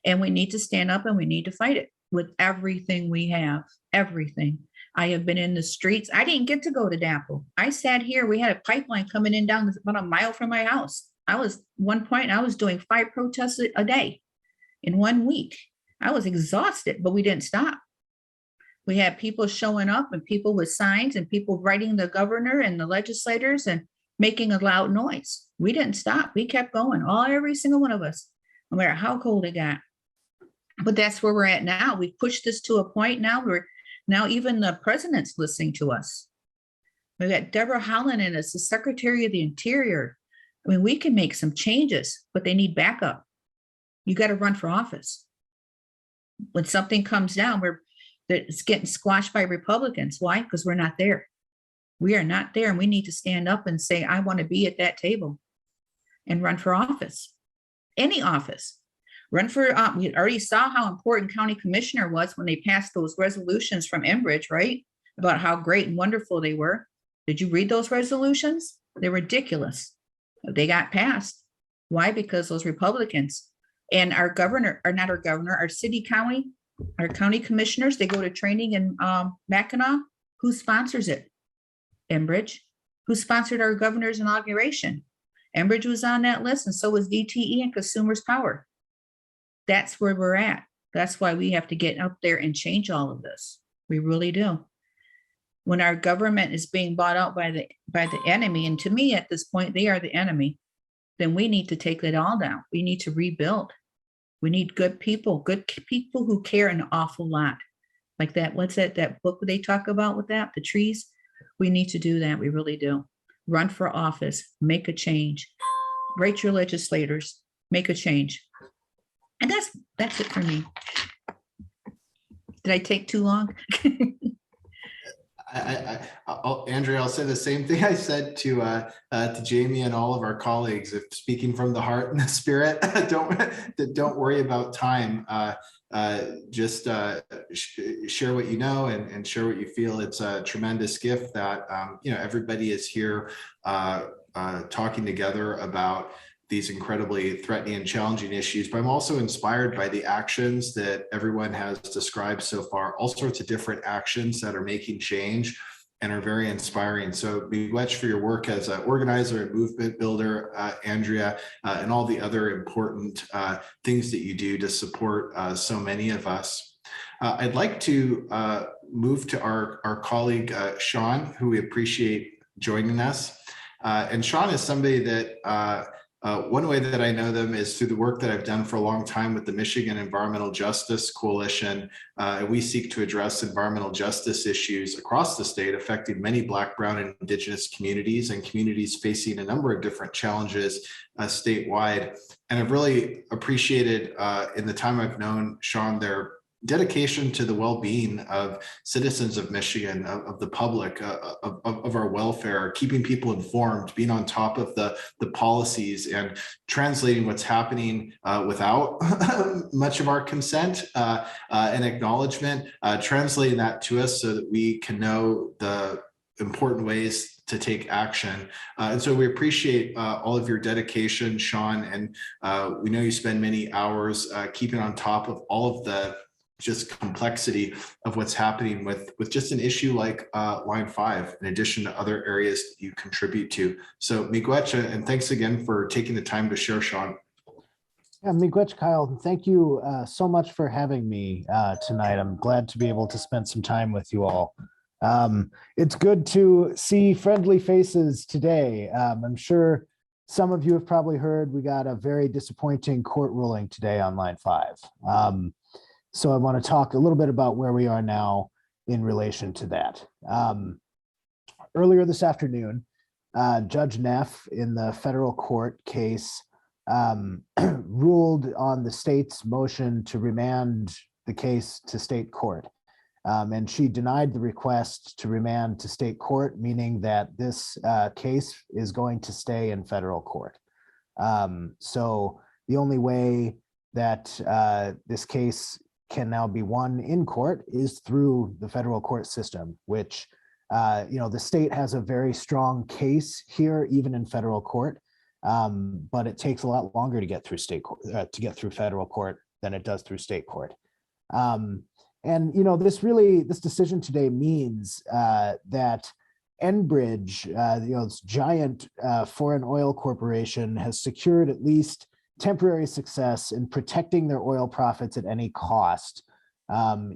And we need to stand up and we need to fight it with everything we have, everything. I have been in the streets. I didn't get to go to DAPL. I sat here. We had a pipeline coming in down about a mile from my house. I was doing 5 protests a day in 1 week. I was exhausted, but we didn't stop. We had people showing up and people with signs and people writing the governor and the legislators and making a loud noise. We didn't stop. We kept going, every single one of us, no matter how cold it got. But that's where we're at now. We've pushed this to a point now where now even the president's listening to us. We've got Deborah Haaland as the Secretary of the Interior. I mean, we can make some changes, but they need backup. You got to run for office. When something comes down, it's getting squashed by Republicans. Why? Because we're not there. We are not there, and we need to stand up and say, I want to be at that table and run for office. Any office. Run for, we already saw how important county commissioner was when they passed those resolutions from Enbridge, right? About how great and wonderful they were. Did you read those resolutions? They're ridiculous. They got passed. Why? Because those Republicans and our county commissioners, they go to training in Mackinac. Who sponsors it? Enbridge. Who sponsored our governor's inauguration? Enbridge was on that list, and so was DTE and Consumers Power. That's where we're at. That's why we have to get up there and change all of this. We really do. When our government is being bought out by the enemy, and to me at this point, they are the enemy, then we need to take it all down. We need to rebuild. We need good people who care an awful lot. Like that, what's that book they talk about with that, the trees? We need to do that. We really do. Run for office, make a change. Write your legislators, make a change. And that's it for me. Did I take too long? Andrea, I'll say the same thing I said to Jamie and all of our colleagues. If speaking from the heart and the spirit, don't worry about time. Just share what you know and share what you feel. It's a tremendous gift that everybody is here talking together about these incredibly threatening and challenging issues, but I'm also inspired by the actions that everyone has described so far, all sorts of different actions that are making change and are very inspiring. So miigwech for your work as an organizer and movement builder, Andrea, and all the other important things that you do to support so many of us. I'd like to move to our colleague, Sean, who we appreciate joining us. And Sean is somebody that one way that I know them is through the work that I've done for a long time with the Michigan Environmental Justice Coalition. We seek to address environmental justice issues across the state, affecting many Black, Brown, and Indigenous communities and communities facing a number of different challenges statewide. And I've really appreciated in the time I've known Sean, their dedication to the well-being of citizens of Michigan, of the public, of our welfare, keeping people informed, being on top of the policies and translating what's happening without much of our consent and acknowledgement, translating that to us so that we can know the important ways to take action. And so we appreciate all of your dedication, Sean, and we know you spend many hours keeping on top of all of the just complexity of what's happening with just an issue like Line 5, in addition to other areas that you contribute to. So miigwech, and thanks again for taking the time to share, Sean. Yeah, miigwech, Kyle. Thank you so much for having me tonight. I'm glad to be able to spend some time with you all. It's good to see friendly faces today. I'm sure some of you have probably heard we got a very disappointing court ruling today on Line 5. So I want to talk a little bit about where we are now in relation to that. Earlier this afternoon, Judge Neff in the federal court case ruled on the state's motion to remand the case to state court. And she denied the request to remand to state court, meaning that this case is going to stay in federal court. So the only way that this case can now be won in court is through the federal court system, which, the state has a very strong case here, even in federal court, but it takes a lot longer to get through through federal court than it does through state court. And, this decision today means that Enbridge, this giant foreign oil corporation, has secured at least temporary success in protecting their oil profits at any cost,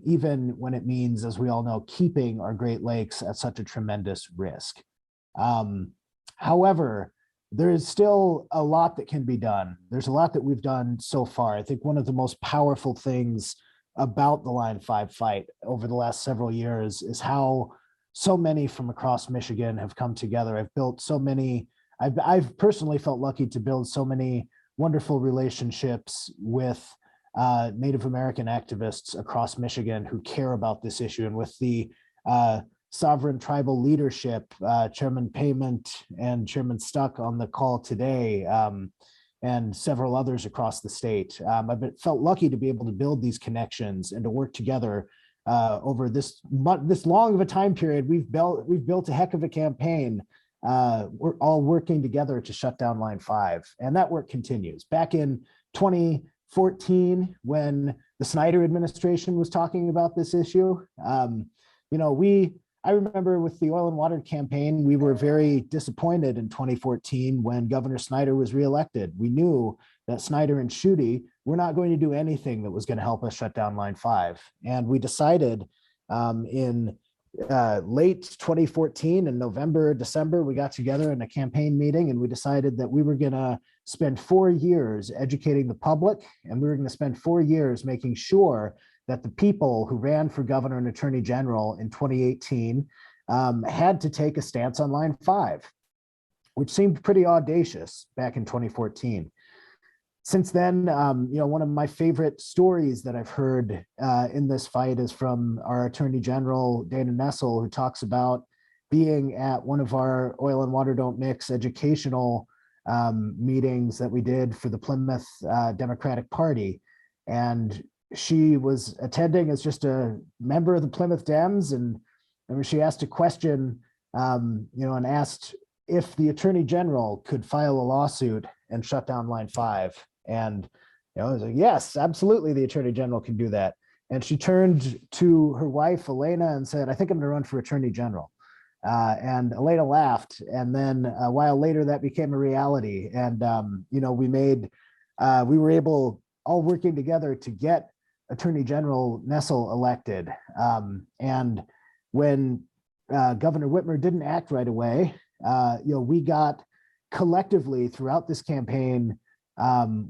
even when it means, as we all know, keeping our Great Lakes at such a tremendous risk. However, there is still a lot that can be done. There's a lot that we've done so far. I think one of the most powerful things about the Line 5 fight over the last several years is how so many from across Michigan have come together. I've personally felt lucky to build so many wonderful relationships with Native American activists across Michigan who care about this issue, and with the sovereign tribal leadership, Chairman Payment and Chairman Stuck on the call today, and several others across the state. I've felt lucky to be able to build these connections and to work together over this long of a time period. We've built a heck of a campaign. We're all working together to shut down Line 5, and that work continues. Back in 2014, when the Snyder administration was talking about this issue, I remember with the oil and water campaign, we were very disappointed in 2014 when Governor Snyder was reelected. We knew that Snyder and Schuette were not going to do anything that was going to help us shut down Line 5, and we decided in late 2014, in November, December, we got together in a campaign meeting and we decided that we were going to spend 4 years educating the public, and we were going to spend 4 years making sure that the people who ran for governor and attorney general in 2018 had to take a stance on Line 5, which seemed pretty audacious back in 2014. Since then, one of my favorite stories that I've heard in this fight is from our Attorney General, Dana Nessel, who talks about being at one of our Oil and Water Don't Mix educational meetings that we did for the Plymouth Democratic Party. And she was attending as just a member of the Plymouth Dems, and she asked a question, and asked if the Attorney General could file a lawsuit and shut down Line 5. And I was like, yes, absolutely, the Attorney General can do that. And she turned to her wife, Elena, and said, I think I'm going to run for Attorney General. And Elena laughed. And then a while later, that became a reality. And, we were able, all working together, to get Attorney General Nessel elected. And when Governor Whitmer didn't act right away, we got collectively throughout this campaign,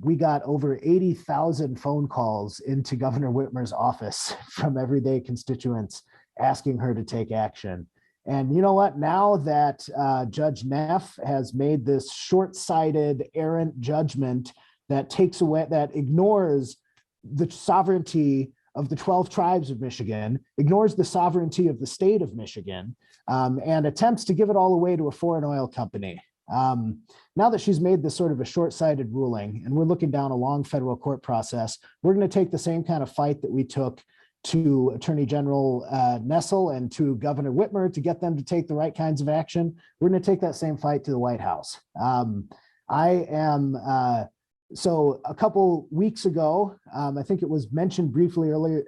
we got over 80,000 phone calls into Governor Whitmer's office from everyday constituents asking her to take action. And you know what? Now that Judge Neff has made this short-sighted, errant judgment that ignores the sovereignty of the 12 tribes of Michigan, ignores the sovereignty of the state of Michigan, and attempts to give it all away to a foreign oil company. Now that she's made this sort of a short-sighted ruling, and we're looking down a long federal court process, we're going to take the same kind of fight that we took to Attorney General Nessel and to Governor Whitmer to get them to take the right kinds of action. We're going to take that same fight to the White House. So a couple weeks ago, I think it was mentioned briefly earlier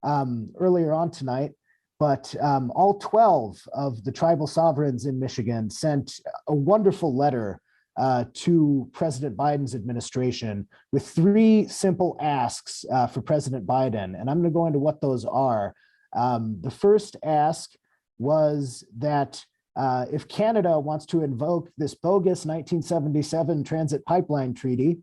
on tonight, but all 12 of the tribal sovereigns in Michigan sent a wonderful letter to President Biden's administration with 3 simple asks for President Biden. And I'm going to go into what those are. The first ask was that if Canada wants to invoke this bogus 1977 Transit Pipeline Treaty,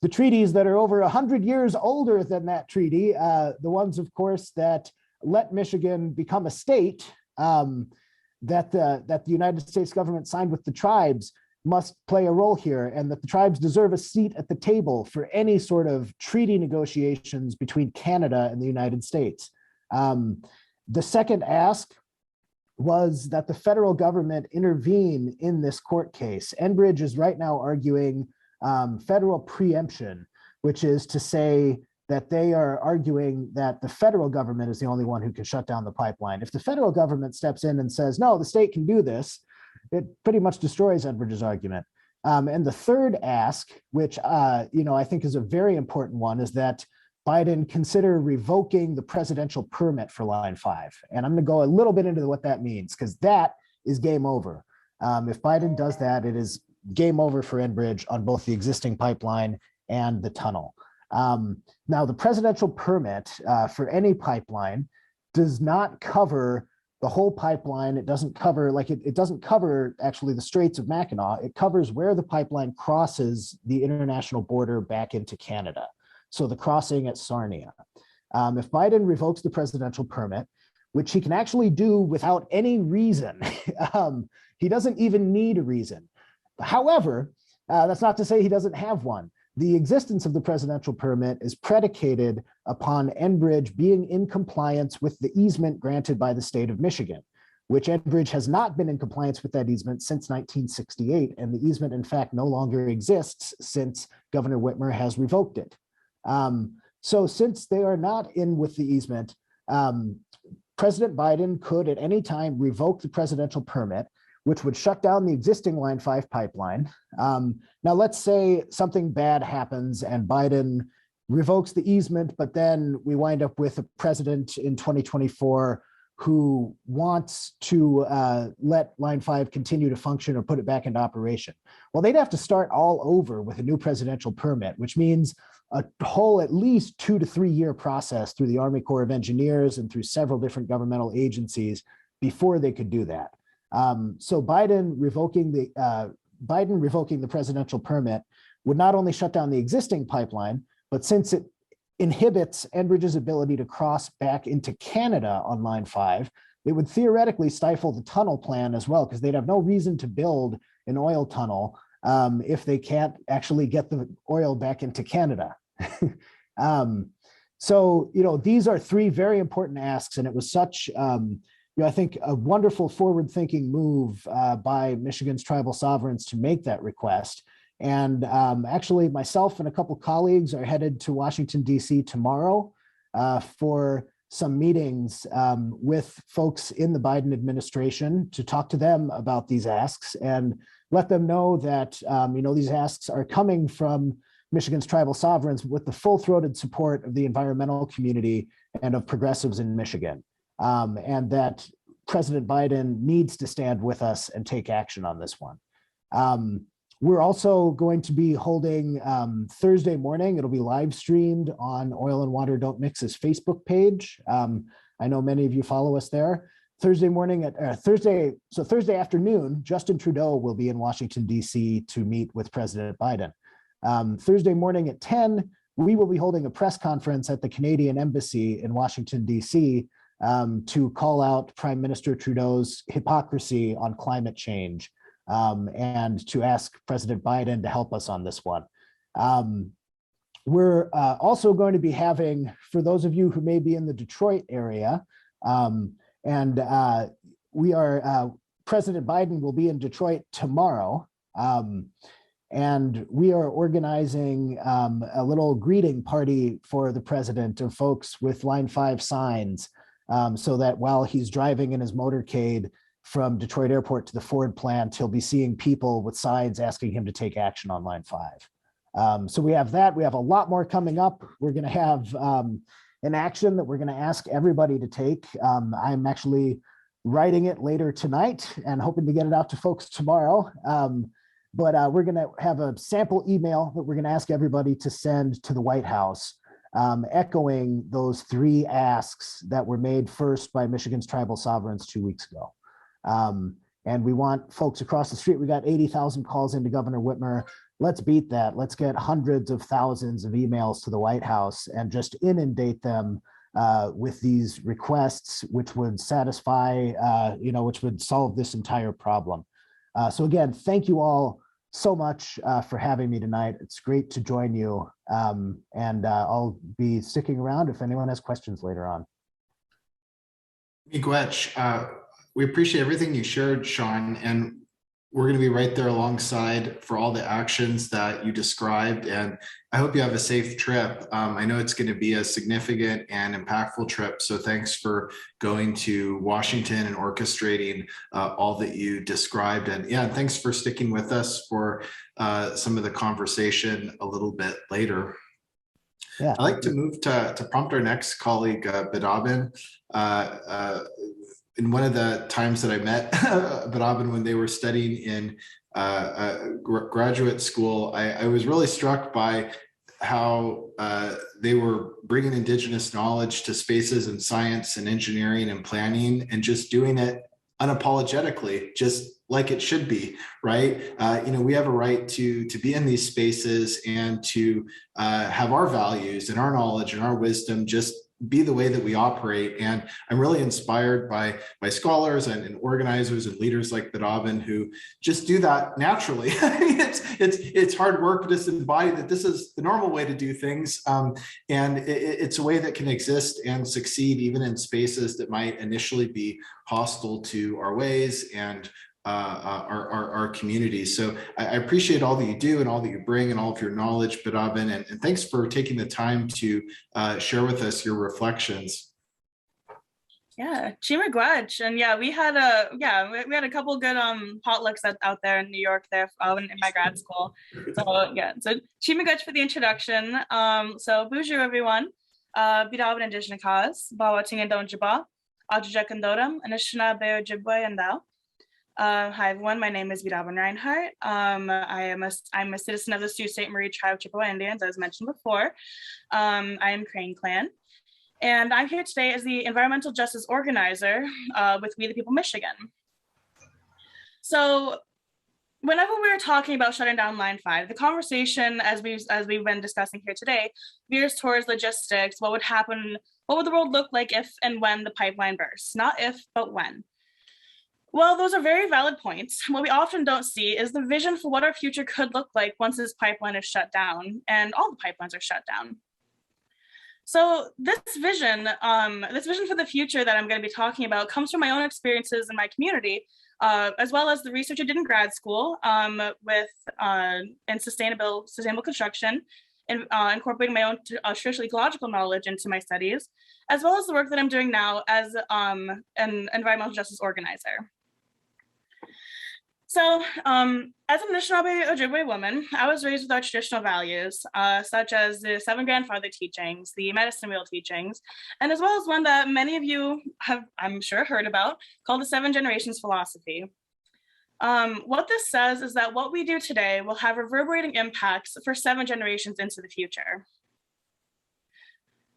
the treaties that are over 100 years older than that treaty, the ones, of course, that let Michigan become a state, that the United States government signed with the tribes, must play a role here, and that the tribes deserve a seat at the table for any sort of treaty negotiations between Canada and the United States. The second ask was that the federal government intervene in this court case. Enbridge is right now arguing federal preemption, which is to say that they are arguing that the federal government is the only one who can shut down the pipeline. If the federal government steps in and says, no, the state can do this, it pretty much destroys Enbridge's argument. And the third ask, which I think is a very important one, is that Biden consider revoking the presidential permit for Line 5. And I'm going to go a little bit into what that means, because that is game over. If Biden does that, it is game over for Enbridge on both the existing pipeline and the tunnel. Now, the presidential permit for any pipeline does not cover the whole pipeline. It doesn't cover, it doesn't cover actually the Straits of Mackinac. It covers where the pipeline crosses the international border back into Canada. So the crossing at Sarnia. If Biden revokes the presidential permit, which he can actually do without any reason, he doesn't even need a reason. However, that's not to say he doesn't have one. The existence of the presidential permit is predicated upon Enbridge being in compliance with the easement granted by the state of Michigan, which Enbridge has not been in compliance with that easement since 1968. And the easement, in fact, no longer exists since Governor Whitmer has revoked it. So since they are not in with the easement, President Biden could at any time revoke the presidential permit, which would shut down the existing Line 5 pipeline. Now, let's say something bad happens and Biden revokes the easement, but then we wind up with a president in 2024 who wants to let Line 5 continue to function or put it back into operation. Well, they'd have to start all over with a new presidential permit, which means a whole at least 2 to 3 year process through the Army Corps of Engineers and through several different governmental agencies before they could do that. So Biden revoking the presidential permit would not only shut down the existing pipeline, but since it inhibits Enbridge's ability to cross back into Canada on Line 5, it would theoretically stifle the tunnel plan as well, because they'd have no reason to build an oil tunnel if they can't actually get the oil back into Canada. So, these are 3 very important asks, and it was such, I think, a wonderful forward-thinking move by Michigan's tribal sovereigns to make that request. And actually, myself and a couple colleagues are headed to Washington, D.C. tomorrow for some meetings with folks in the Biden administration to talk to them about these asks. And let them know that these asks are coming from Michigan's tribal sovereigns with the full-throated support of the environmental community and of progressives in Michigan, and that President Biden needs to stand with us and take action on this one. We're also going to be holding Thursday morning. It'll be live streamed on Oil and Water Don't Mix's Facebook page. I know many of you follow us there. Thursday morning at Thursday afternoon, Justin Trudeau will be in Washington, D.C. to meet with President Biden. Thursday morning at 10, we will be holding a press conference at the Canadian Embassy in Washington, D.C. To call out Prime Minister Trudeau's hypocrisy on climate change and to ask President Biden to help us on this one. We're also going to be having, for those of you who may be in the Detroit area, President Biden will be in Detroit tomorrow. And we are organizing a little greeting party for the president of folks with Line 5 signs, so that while he's driving in his motorcade from Detroit Airport to the Ford plant, he'll be seeing people with signs asking him to take action on Line 5. So we have that. We have a lot more coming up. We're going to have an action that we're going to ask everybody to take. I'm actually writing it later tonight and hoping to get it out to folks tomorrow. But we're going to have a sample email that we're going to ask everybody to send to the White House, echoing those 3 asks that were made first by Michigan's tribal sovereigns 2 weeks ago. And we want folks across the street. We got 80,000 calls into Governor Whitmer. Let's beat that. Let's get hundreds of thousands of emails to the White House and just inundate them with these requests, which would satisfy, which would solve this entire problem. So again, thank you all so much for having me tonight. It's great to join you. And I'll be sticking around if anyone has questions later on. Miigwech, we appreciate everything you shared, Sean, and we're going to be right there alongside for all the actions that you described. And I hope you have a safe trip. I know it's going to be a significant and impactful trip. So thanks for going to Washington and orchestrating all that you described. And yeah, thanks for sticking with us for some of the conversation a little bit later. Yeah. I'd like to move to prompt our next colleague, Biidaaban. In one of the times that I met Biidaaban when they were studying in graduate school, I was really struck by how they were bringing Indigenous knowledge to spaces in science and engineering and planning and just doing it unapologetically, just like it should be, right? We have a right to be in these spaces and to have our values and our knowledge and our wisdom just be the way that we operate. And I'm really inspired by scholars and organizers and leaders like Biidaaban who just do that naturally. I mean, it's hard work to just embody that this is the normal way to do things. And it's a way that can exist and succeed even in spaces that might initially be hostile to our ways and our communities. So I appreciate all that you do and all that you bring and all of your knowledge, Biidaaban, and thanks for taking the time to share with us your reflections. Yeah, Chimagwaj, and yeah, we had a couple good potlucks out there in New York there in my grad school. So yeah, so Chimagwaj for the introduction. So bonjour everyone. Biidaaban Indigenous Cause, Bawa Tingandon Jaba, Ajajakandoram, Anishinaabe Jibwe and Thou. Hi everyone, my name is Biidaaban Reinhardt. I'm a citizen of the Sioux Ste. Marie Tribe of Chippewa Indians, as mentioned before. I am Crane Clan, and I'm here today as the environmental justice organizer with We the People Michigan. So whenever we were talking about shutting down Line 5, the conversation, as we've been discussing here today, veers towards logistics. What would happen? What would the world look like if and when the pipeline bursts? Not if, but when. Well, those are very valid points. What we often don't see is the vision for what our future could look like once this pipeline is shut down and all the pipelines are shut down. So this vision for the future that I'm going to be talking about comes from my own experiences in my community, as well as the research I did in grad school in sustainable construction, and incorporating my own traditional ecological knowledge into my studies, as well as the work that I'm doing now as an environmental justice organizer. So, as an Anishinaabe Ojibwe woman, I was raised with our traditional values, such as the seven grandfather teachings, the medicine wheel teachings, and as well as one that many of you have, I'm sure, heard about, called the seven generations philosophy. What this says is that what we do today will have reverberating impacts for 7 generations into the future.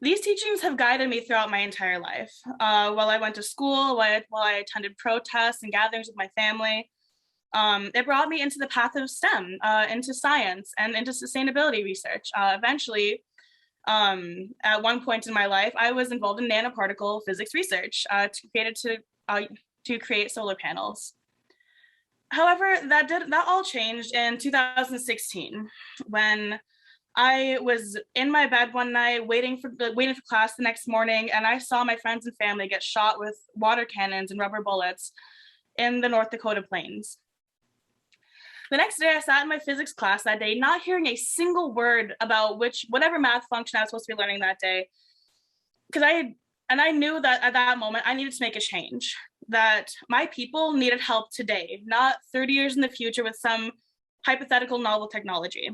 These teachings have guided me throughout my entire life. While I went to school, while I attended protests and gatherings with my family, it brought me into the path of STEM, into science and into sustainability research. Eventually, at one point in my life, I was involved in nanoparticle physics research to create solar panels. However, that all changed in 2016 when I was in my bed one night waiting for class the next morning, and I saw my friends and family get shot with water cannons and rubber bullets in the North Dakota plains. The next day, I sat in my physics class that day, not hearing a single word about whatever math function I was supposed to be learning that day, because I knew that at that moment I needed to make a change, that my people needed help today, not 30 years in the future with some hypothetical novel technology.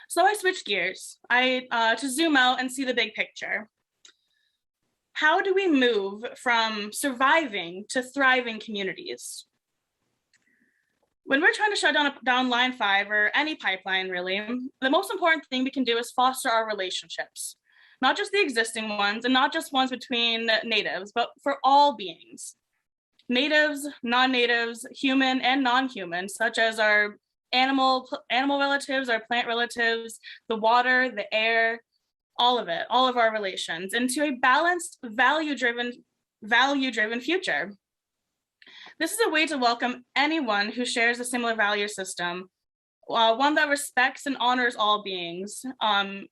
So I switched gears to zoom out and see the big picture. How do we move from surviving to thriving communities? When we're trying to shut down Line 5 or any pipeline, really, the most important thing we can do is foster our relationships, not just the existing ones and not just ones between natives, but for all beings. Natives, non-natives, human and non-human, such as our animal relatives, our plant relatives, the water, the air, all of it, all of our relations, into a balanced, value-driven future. This is a way to welcome anyone who shares a similar value system, one that respects and honors all beings on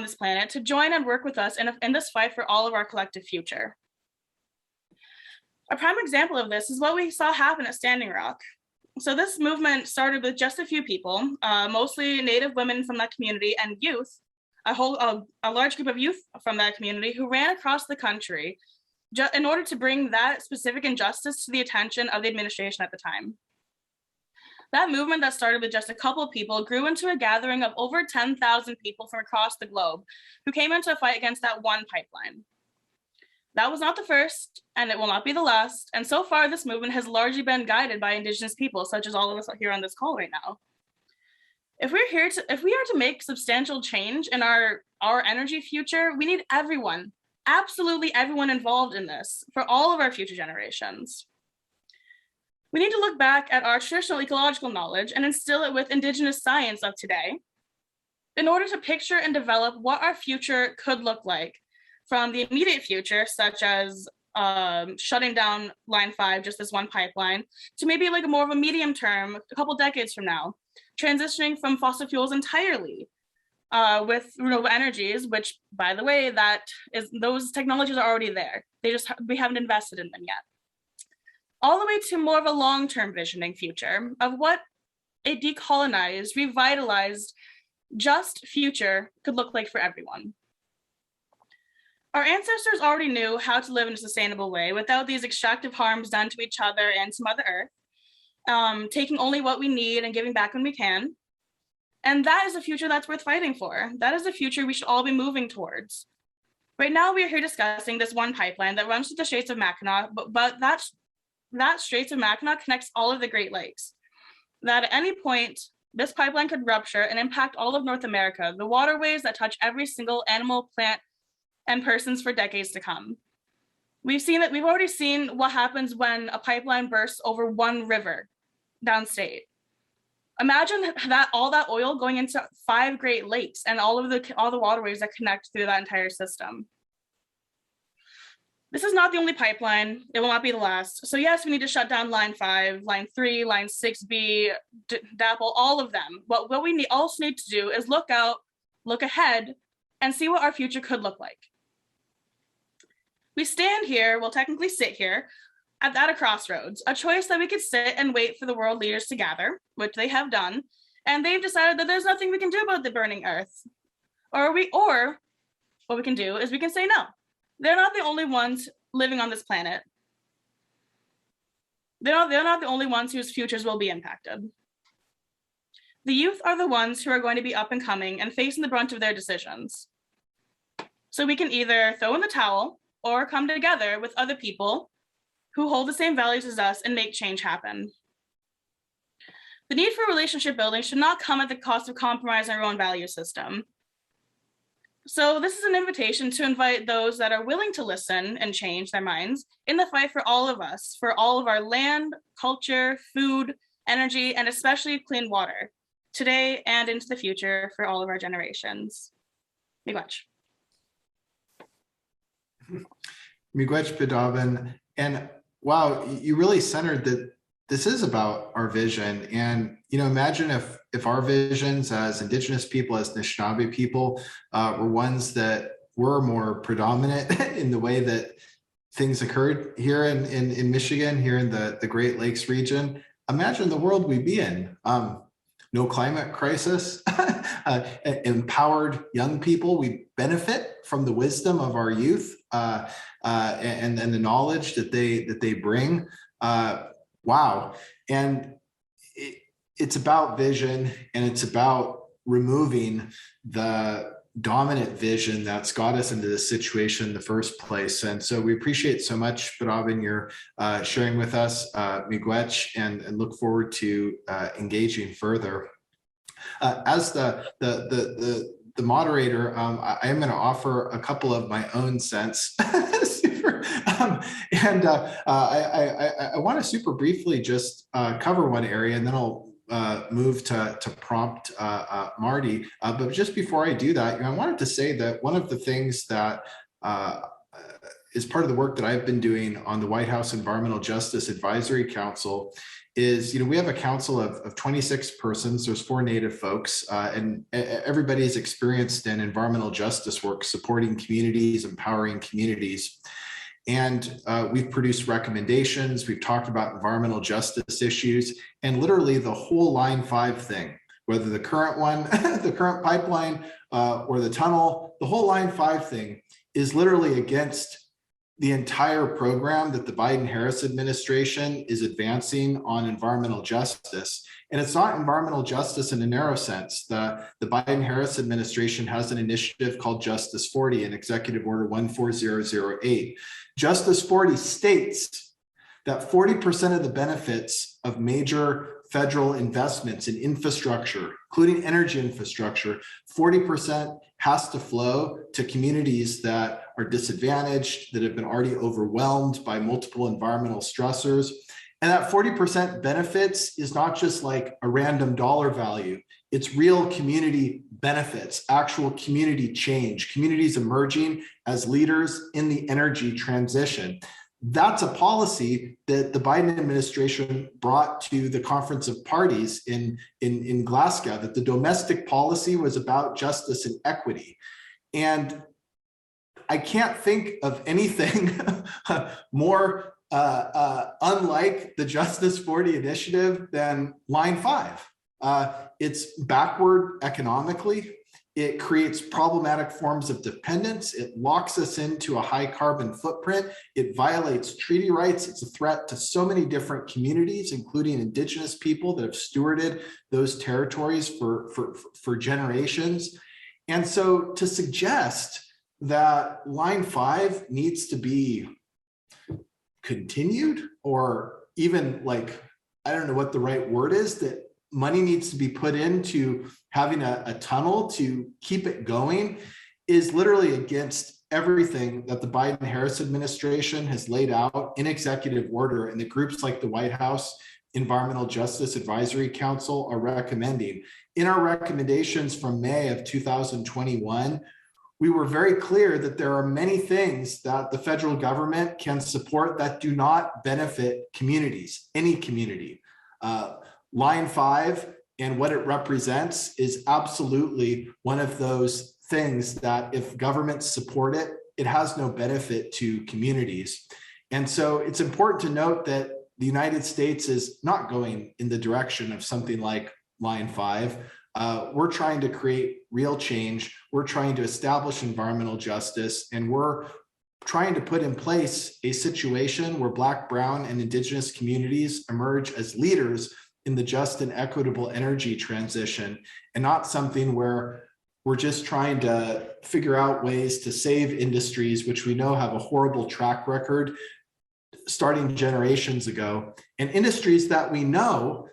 this planet, to join and work with us in this fight for all of our collective future. A prime example of this is what we saw happen at Standing Rock. So this movement started with just a few people, mostly Native women from that community and youth, a large group of youth from that community who ran across the country in order to bring that specific injustice to the attention of the administration at the time. That movement that started with just a couple of people grew into a gathering of over 10,000 people from across the globe who came into a fight against that one pipeline. That was not the first, and it will not be the last. And so far, this movement has largely been guided by Indigenous people, such as all of us here on this call right now. If we are to make substantial change in our energy future, we need everyone, absolutely everyone involved in this for all of our future generations. We need to look back at our traditional ecological knowledge and instill it with Indigenous science of today in order to picture and develop what our future could look like, from the immediate future, such as shutting down Line 5, just this one pipeline, to maybe like more of a medium term, a couple decades from now, transitioning from fossil fuels entirely with renewable energies, which, by the way, those technologies are already there. We haven't invested in them yet. All the way to more of a long-term visioning future of what a decolonized, revitalized, just future could look like for everyone. Our ancestors already knew how to live in a sustainable way without these extractive harms done to each other and to Mother Earth, taking only what we need and giving back when we can. And that is a future that's worth fighting for. That is a future we should all be moving towards. Right now, we are here discussing this one pipeline that runs through the Straits of Mackinac, but that Straits of Mackinac connects all of the Great Lakes. That at any point, this pipeline could rupture and impact all of North America, the waterways that touch every single animal, plant, and persons for decades to come. We've already seen what happens when a pipeline bursts over one river downstate. Imagine all that oil going into 5 Great Lakes and all the waterways that connect through that entire system. This is not the only pipeline. It will not be the last. So yes, we need to shut down Line 5, Line 3, Line 6B, DAPL, all of them. What we also need to do is look out, look ahead, and see what our future could look like. We stand here, well, technically sit here, at a crossroads, a choice that we could sit and wait for the world leaders to gather, which they have done, and they've decided that there's nothing we can do about the burning earth. Or what we can do is we can say no. They're not the only ones living on this planet. They're not the only ones whose futures will be impacted. The youth are the ones who are going to be up and coming and facing the brunt of their decisions. So we can either throw in the towel or come together with other people who hold the same values as us and make change happen. The need for relationship building should not come at the cost of compromising our own value system. So this is an invitation to invite those that are willing to listen and change their minds in the fight for all of us, for all of our land, culture, food, energy, and especially clean water, today and into the future for all of our generations. Miigwech. Miigwech Biidaaban. And wow, you really centered that this is about our vision. And, imagine if our visions as Indigenous people, as Anishinaabe people, were ones that were more predominant in the way that things occurred here in Michigan, here in the Great Lakes region. Imagine the world we'd be in. No climate crisis, empowered young people. We benefit from the wisdom of our youth and the knowledge that they bring. Wow. And it's about vision, and it's about removing the dominant vision that's got us into this situation in the first place. And so we appreciate so much, Biidaaban, your sharing with us, Miigwech, and look forward to engaging further. As the moderator, I am going to offer a couple of my own cents. And I want to super briefly just cover one area, and then I'll move to prompt Marty. But just before I do that, I wanted to say that one of the things that is part of the work that I've been doing on the White House Environmental Justice Advisory Council is, we have a council of 26 persons. There's 4 Native folks, and everybody's experienced in environmental justice work, supporting communities, empowering communities. And we've produced recommendations. We've talked about environmental justice issues, and literally the whole Line 5 thing, whether the current one, the current pipeline, or the tunnel, the whole Line 5 thing is literally against the entire program that the Biden-Harris administration is advancing on environmental justice. And it's not environmental justice in a narrow sense. The Biden-Harris administration has an initiative called Justice 40 in Executive Order 14008. Justice 40 states that 40% of the benefits of major federal investments in infrastructure, including energy infrastructure, 40% has to flow to communities that are disadvantaged, that have been already overwhelmed by multiple environmental stressors. And that 40% benefits is not just like a random dollar value. It's real community benefits, actual community change, communities emerging as leaders in the energy transition. That's a policy that the Biden administration brought to the Conference of Parties in Glasgow, that the domestic policy was about justice and equity. And I can't think of anything more unlike the Justice 40 initiative than Line 5. It's backward economically. It creates problematic forms of dependence. It locks us into a high carbon footprint. It violates treaty rights. It's a threat to so many different communities, including Indigenous people that have stewarded those territories for generations. And so to suggest that Line 5 needs to be continued, or even like, I don't know what the right word is, that money needs to be put into having a tunnel to keep it going, is literally against everything that the Biden-Harris administration has laid out in executive order, and the groups like the White House Environmental Justice Advisory Council are recommending. In our recommendations from May of 2021, we were very clear that there are many things that the federal government can support that do not benefit communities, any community. Line 5 and what it represents is absolutely one of those things that if governments support it, it has no benefit to communities. And so it's important to note that the United States is not going in the direction of something like Line 5. We're trying to create real change. We're trying to establish environmental justice, and we're trying to put in place a situation where Black, Brown, and Indigenous communities emerge as leaders in the just and equitable energy transition, and not something where we're just trying to figure out ways to save industries, which we know have a horrible track record starting generations ago, and industries that we know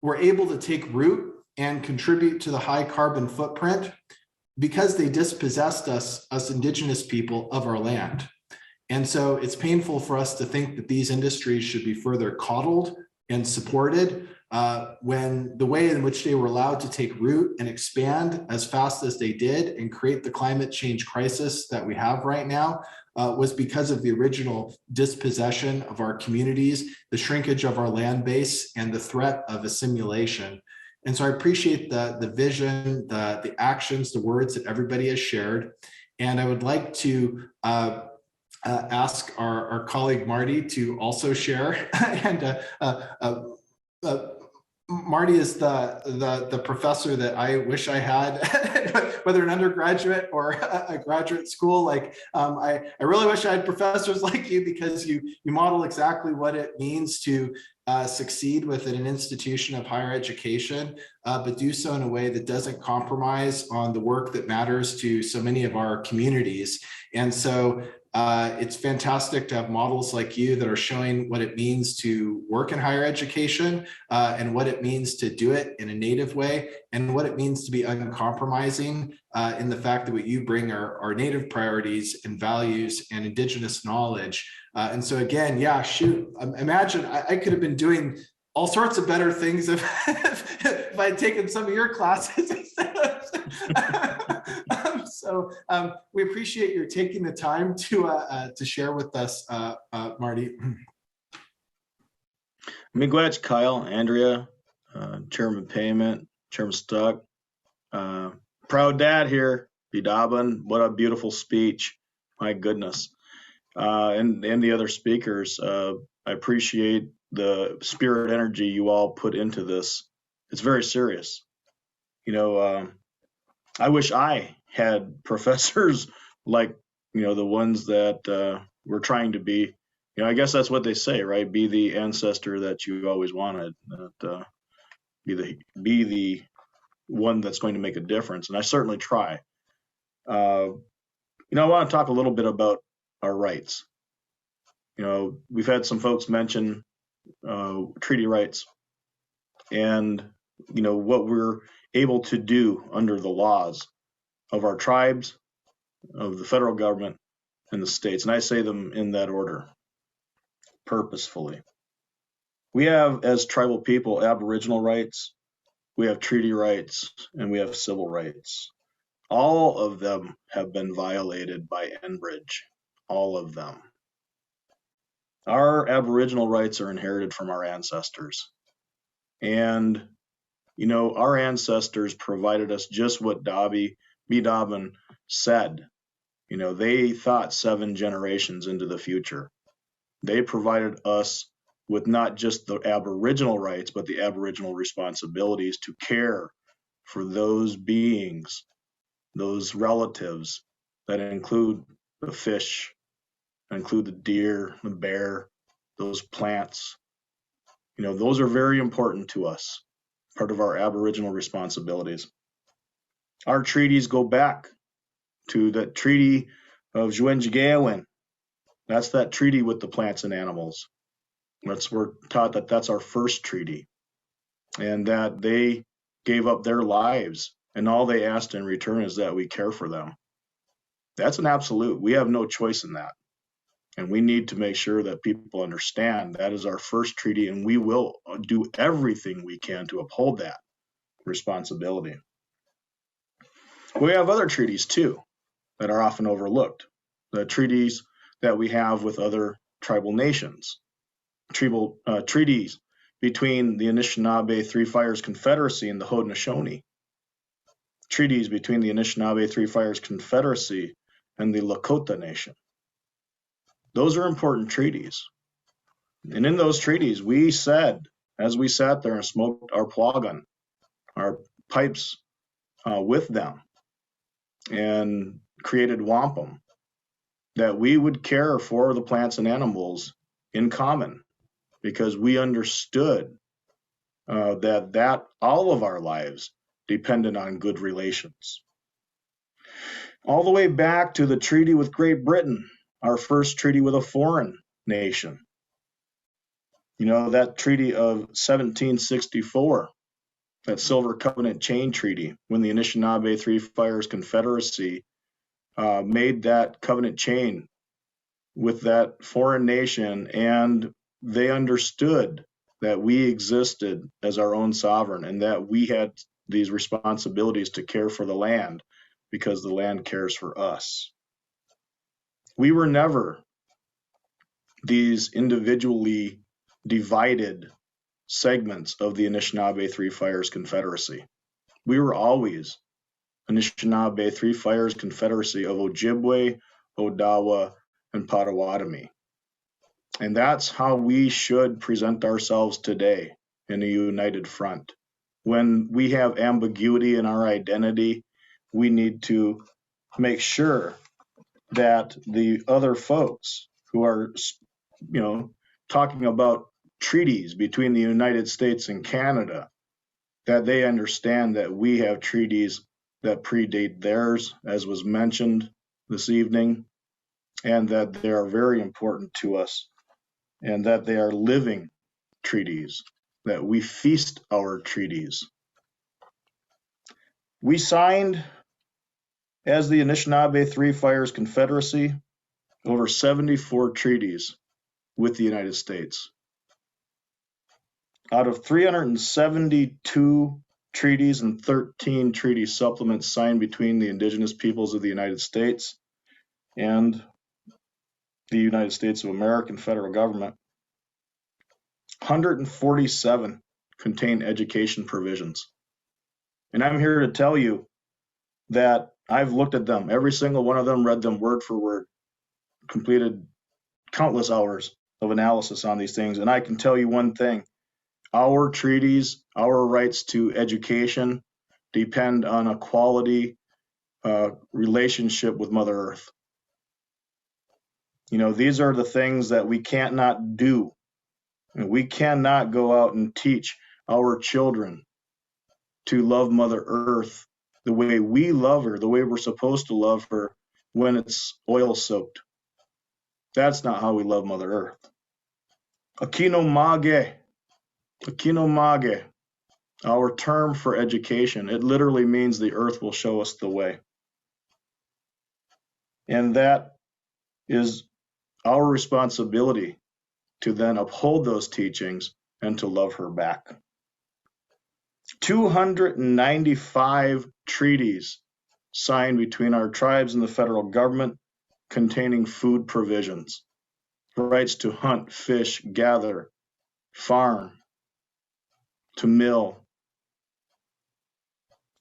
were able to take root and contribute to the high carbon footprint because they dispossessed us Indigenous people of our land. And so it's painful for us to think that these industries should be further coddled and supported when the way in which they were allowed to take root and expand as fast as they did and create the climate change crisis that we have right now was because of the original dispossession of our communities, the shrinkage of our land base, and the threat of assimilation. And so I appreciate the vision, the actions, the words that everybody has shared. And I would like to ask our colleague Marty to also share. And Marty is the professor that I wish I had, whether an undergraduate or a graduate school. Like I really wish I had professors like you, because you model exactly what it means to succeed within an institution of higher education, but do so in a way that doesn't compromise on the work that matters to so many of our communities. And so it's fantastic to have models like you that are showing what it means to work in higher education and what it means to do it in a native way, and what it means to be uncompromising in the fact that what you bring are native priorities and values and Indigenous knowledge. And so again, yeah, shoot, imagine I could have been doing all sorts of better things if I had taken some of your classes instead of so we appreciate your taking the time to share with us, Marty. Miigwech, Kyle, Andrea, Chairman Payment, Chairman Stuck. Proud dad here, Biidaaban. What a beautiful speech. My goodness. And the other speakers, I appreciate the spirit energy you all put into this. It's very serious. You know, I wish I had professors like, you know, the ones that we're trying to be. You know, I guess that's what they say, right? Be the ancestor that you always wanted. Be the one that's going to make a difference. And I certainly try. You know, I want to talk a little bit about our rights. You know, we've had some folks mention treaty rights and, you know, what we're able to do under the laws of our tribes, of the federal government, and the states. And I say them in that order, purposefully. We have, as tribal people, Aboriginal rights, we have treaty rights, and we have civil rights. All of them have been violated by Enbridge, all of them. Our Aboriginal rights are inherited from our ancestors. And, you know, our ancestors provided us just what Biidaaban said. You know, they thought 7 generations into the future. They provided us with not just the Aboriginal rights, but the Aboriginal responsibilities to care for those beings, those relatives that include the fish, include the deer, the bear, those plants. You know, those are very important to us, part of our Aboriginal responsibilities. Our treaties go back to the Treaty of Juenjigawen. That's that treaty with the plants and animals. We're taught that that's our first treaty, and that they gave up their lives, and all they asked in return is that we care for them. That's an absolute. We have no choice in that. And we need to make sure that people understand that is our first treaty, and we will do everything we can to uphold that responsibility. We have other treaties too that are often overlooked. The treaties that we have with other tribal nations, treaties between the Anishinaabe Three Fires Confederacy and the Haudenosaunee, treaties between the Anishinaabe Three Fires Confederacy and the Lakota Nation. Those are important treaties. And in those treaties, we said, as we sat there and smoked our plogan, our pipes with them, and created wampum, that we would care for the plants and animals in common, because we understood that all of our lives depended on good relations. All the way back to the treaty with Great Britain, our first treaty with a foreign nation. You know, that treaty of 1764, that Silver Covenant Chain Treaty, when the Anishinaabe Three Fires Confederacy made that covenant chain with that foreign nation, and they understood that we existed as our own sovereign and that we had these responsibilities to care for the land because the land cares for us. We were never these individually divided segments of the Anishinaabe Three Fires Confederacy. We were always Anishinaabe Three Fires Confederacy of Ojibwe, Odawa, and Potawatomi. And that's how we should present ourselves today in a united front. When we have ambiguity in our identity, we need to make sure that the other folks who are, you know, talking about treaties between the United States and Canada, that they understand that we have treaties that predate theirs, as was mentioned this evening, and that they are very important to us, and that they are living treaties, that we feast our treaties. We signed, as the Anishinaabe Three Fires Confederacy, over 74 treaties with the United States. Out of 372 treaties and 13 treaty supplements signed between the indigenous peoples of the United States and the United States of America and federal government, 147 contain education provisions. And I'm here to tell you that I've looked at them, every single one of them, read them word for word, completed countless hours of analysis on these things. And I can tell you one thing, our treaties, our rights to education depend on a quality relationship with Mother Earth. You know, these are the things that we can't not do. And we cannot go out and teach our children to love Mother Earth the way we love her, the way we're supposed to love her when it's oil soaked. That's not how we love Mother Earth. Acknowledgement, our term for education, it literally means the earth will show us the way. And that is our responsibility to then uphold those teachings and to love her back. 295 treaties signed between our tribes and the federal government containing food provisions, rights to hunt, fish, gather, farm, to mill.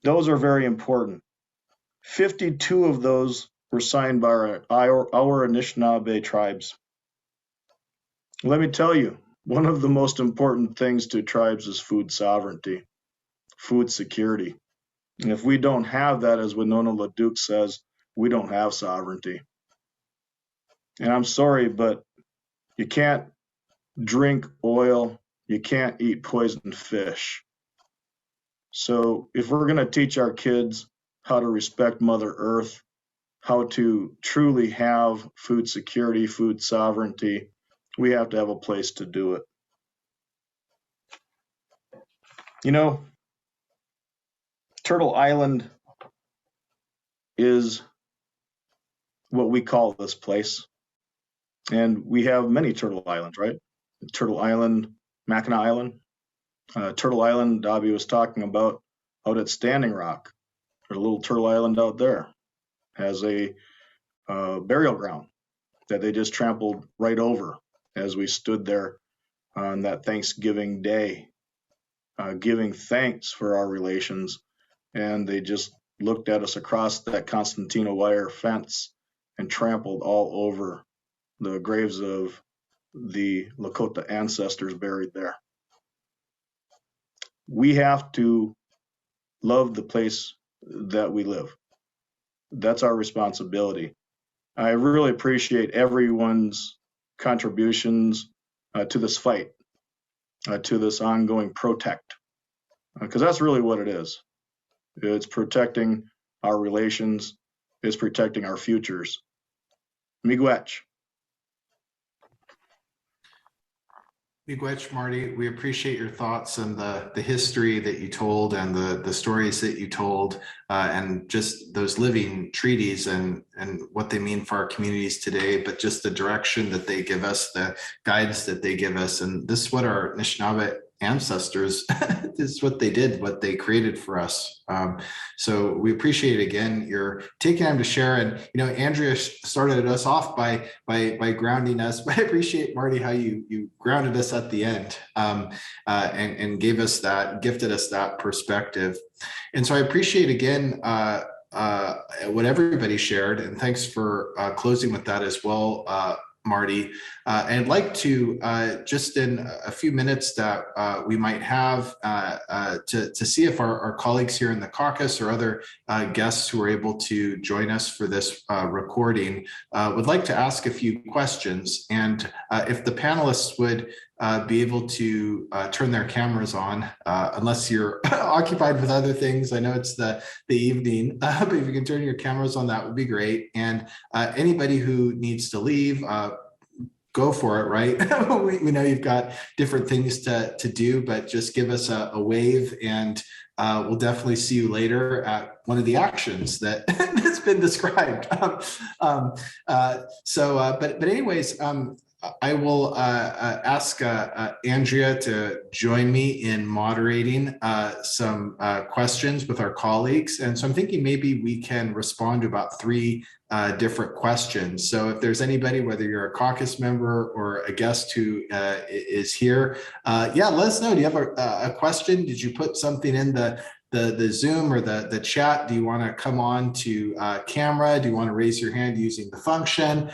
Those are very important. 52 of those were signed by our Anishinaabe tribes. Let me tell you, one of the most important things to tribes is food sovereignty, food security. And if we don't have that, as Winona LaDuke says, we don't have sovereignty. And I'm sorry, but you can't drink oil, you can't eat poisoned fish. So if we're going to teach our kids how to respect Mother Earth, how to truly have food security, food sovereignty, we have to have a place to do it. You know, Turtle Island is what we call this place. And we have many Turtle Islands, right? Turtle Island, Mackinac Island. Turtle Island, Dobby was talking about out at Standing Rock. There's a little Turtle Island out there. Has a burial ground that they just trampled right over as we stood there on that Thanksgiving Day, giving thanks for our relations. And they just looked at us across that concertina wire fence and trampled all over the graves of the Lakota ancestors buried there. We have to love the place that we live. That's our responsibility. I really appreciate everyone's contributions to this fight, to this ongoing protect, because that's really what it is. It's protecting our relations, it's protecting our futures. Miigwech. Miigwech, Marty, we appreciate your thoughts and the history that you told and the stories that you told, and just those living treaties and what they mean for our communities today, but just the direction that they give us, the guidance that they give us. And this is what our Anishinaabe ancestors, this is what they did, what they created for us. So we appreciate, again, your taking time to share. And, you know, Andrea started us off by grounding us, but I appreciate, Marty, how you grounded us at the end, and gave us that, gifted us that perspective. And so I appreciate, again, what everybody shared, and thanks for closing with that as well, Marty. And I'd like to, just in a few minutes that we might have, to see if our colleagues here in the caucus or other guests who are able to join us for this recording would like to ask a few questions. And if the panelists would be able to turn their cameras on, unless you're occupied with other things. I know it's the evening, but if you can turn your cameras on, that would be great. And anybody who needs to leave, go for it, right? we know you've got different things to do, but just give us a wave, and we'll definitely see you later at one of the actions that's been described. But anyways, I will ask Andrea to join me in moderating some questions with our colleagues. And so I'm thinking maybe we can respond to about 3 different questions. So if there's anybody, whether you're a caucus member or a guest who is here, yeah, let us know. Do you have a question? Did you put something in the Zoom or the chat? Do you want to come on to camera? Do you want to raise your hand using the function?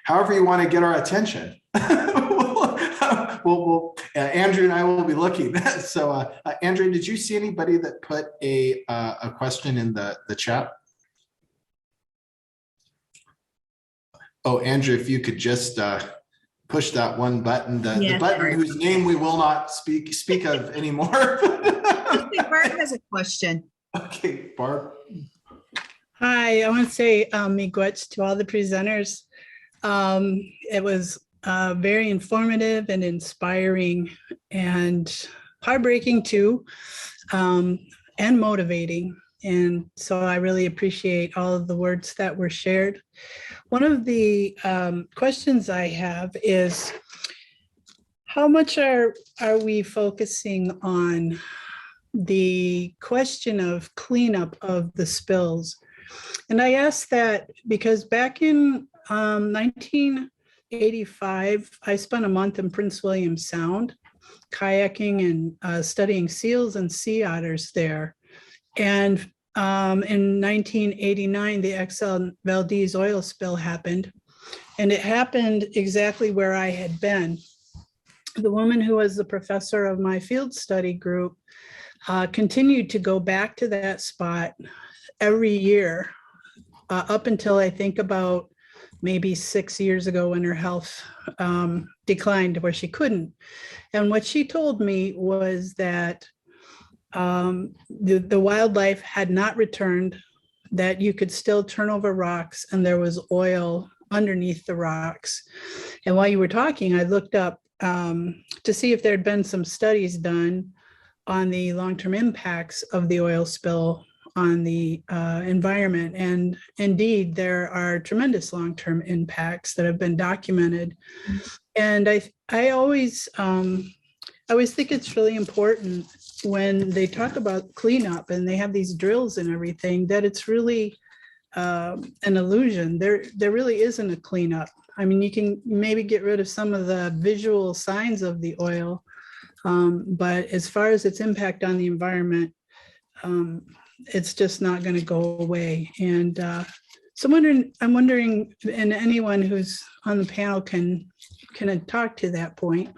However you want to get our attention. Andrew and I will be looking. So Andrew, did you see anybody that put a question in the chat? Oh, Andrew, if you could just push that one button, the button whose name we will not speak of anymore. Barb has a question. Okay, Barb. Hi, I want to say miigwech to all the presenters. It was very informative and inspiring, and heartbreaking too, and motivating. And so I really appreciate all of the words that were shared. One of the questions I have is, how much are we focusing on the question of cleanup of the spills? And I ask that because back in 1985, I spent a month in Prince William Sound, kayaking and studying seals and sea otters there. And in 1989, the Exxon Valdez oil spill happened, and it happened exactly where I had been. The woman who was the professor of my field study group continued to go back to that spot every year up until I think about maybe 6 years ago, when her health declined to where she couldn't. And what she told me was that the wildlife had not returned, that you could still turn over rocks and there was oil underneath the rocks. And while you were talking, I looked up to see if there had been some studies done on the long-term impacts of the oil spill on the environment. And indeed, there are tremendous long-term impacts that have been documented. And I always think it's really important when they talk about cleanup and they have these drills and everything, that it's really an illusion. There really isn't a cleanup. I mean, you can maybe get rid of some of the visual signs of the oil, but as far as its impact on the environment, it's just not going to go away. And so I'm wondering, and anyone who's on the panel can talk to that point.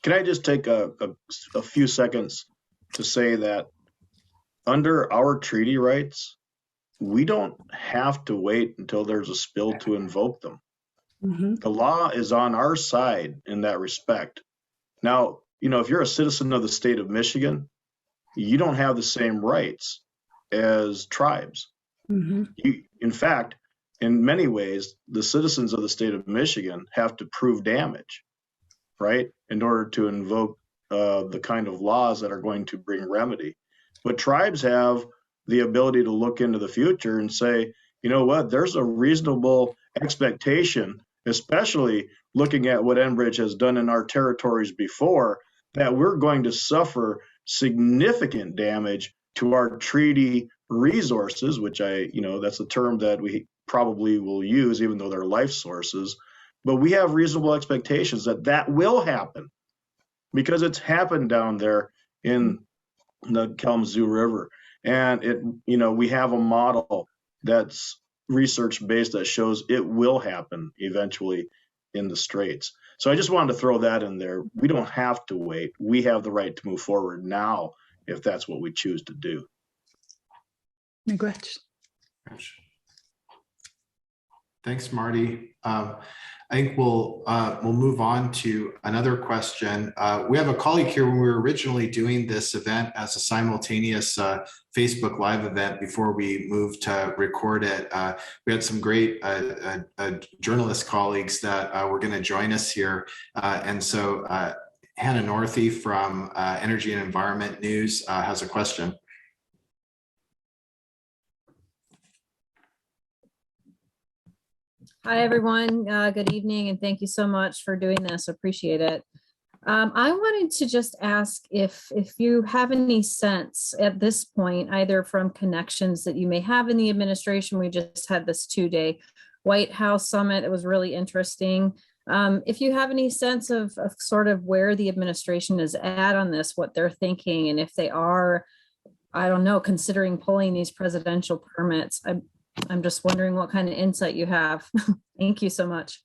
Can I just take a few seconds to say that under our treaty rights, we don't have to wait until there's a spill to invoke them. Mhm. The law is on our side in that respect. Now, if you're a citizen of the state of Michigan, you don't have the same rights as tribes. Mhm. In fact, in many ways, the citizens of the state of Michigan have to prove damage, right, in order to invoke the kind of laws that are going to bring remedy. But tribes have the ability to look into the future and say, you know what, there's a reasonable expectation, especially looking at what Enbridge has done in our territories before, that we're going to suffer significant damage to our treaty resources, which that's a term that we probably will use, even though they're life sources. But we have reasonable expectations that will happen, because it's happened down there in the Kalamazoo River. And we have a model that's research based that shows it will happen eventually in the Straits. So I just wanted to throw that in there. We don't have to wait. We have the right to move forward now if that's what we choose to do. Negrete. Thanks, Marty. I think we'll move on to another question. We have a colleague here. When we were originally doing this event as a simultaneous Facebook Live event before we moved to record it, we had some great journalist colleagues that were going to join us here. And so Hannah Northey from Energy and Environment News has a question. Hi, everyone. Good evening, and thank you so much for doing this. Appreciate it. I wanted to just ask if you have any sense at this point, either from connections that you may have in the administration. We just had this 2-day White House summit. It was really interesting. If you have any sense of sort of where the administration is at on this, what they're thinking, and if they are, I don't know, considering pulling these presidential permits. I'm just wondering what kind of insight you have. Thank you so much.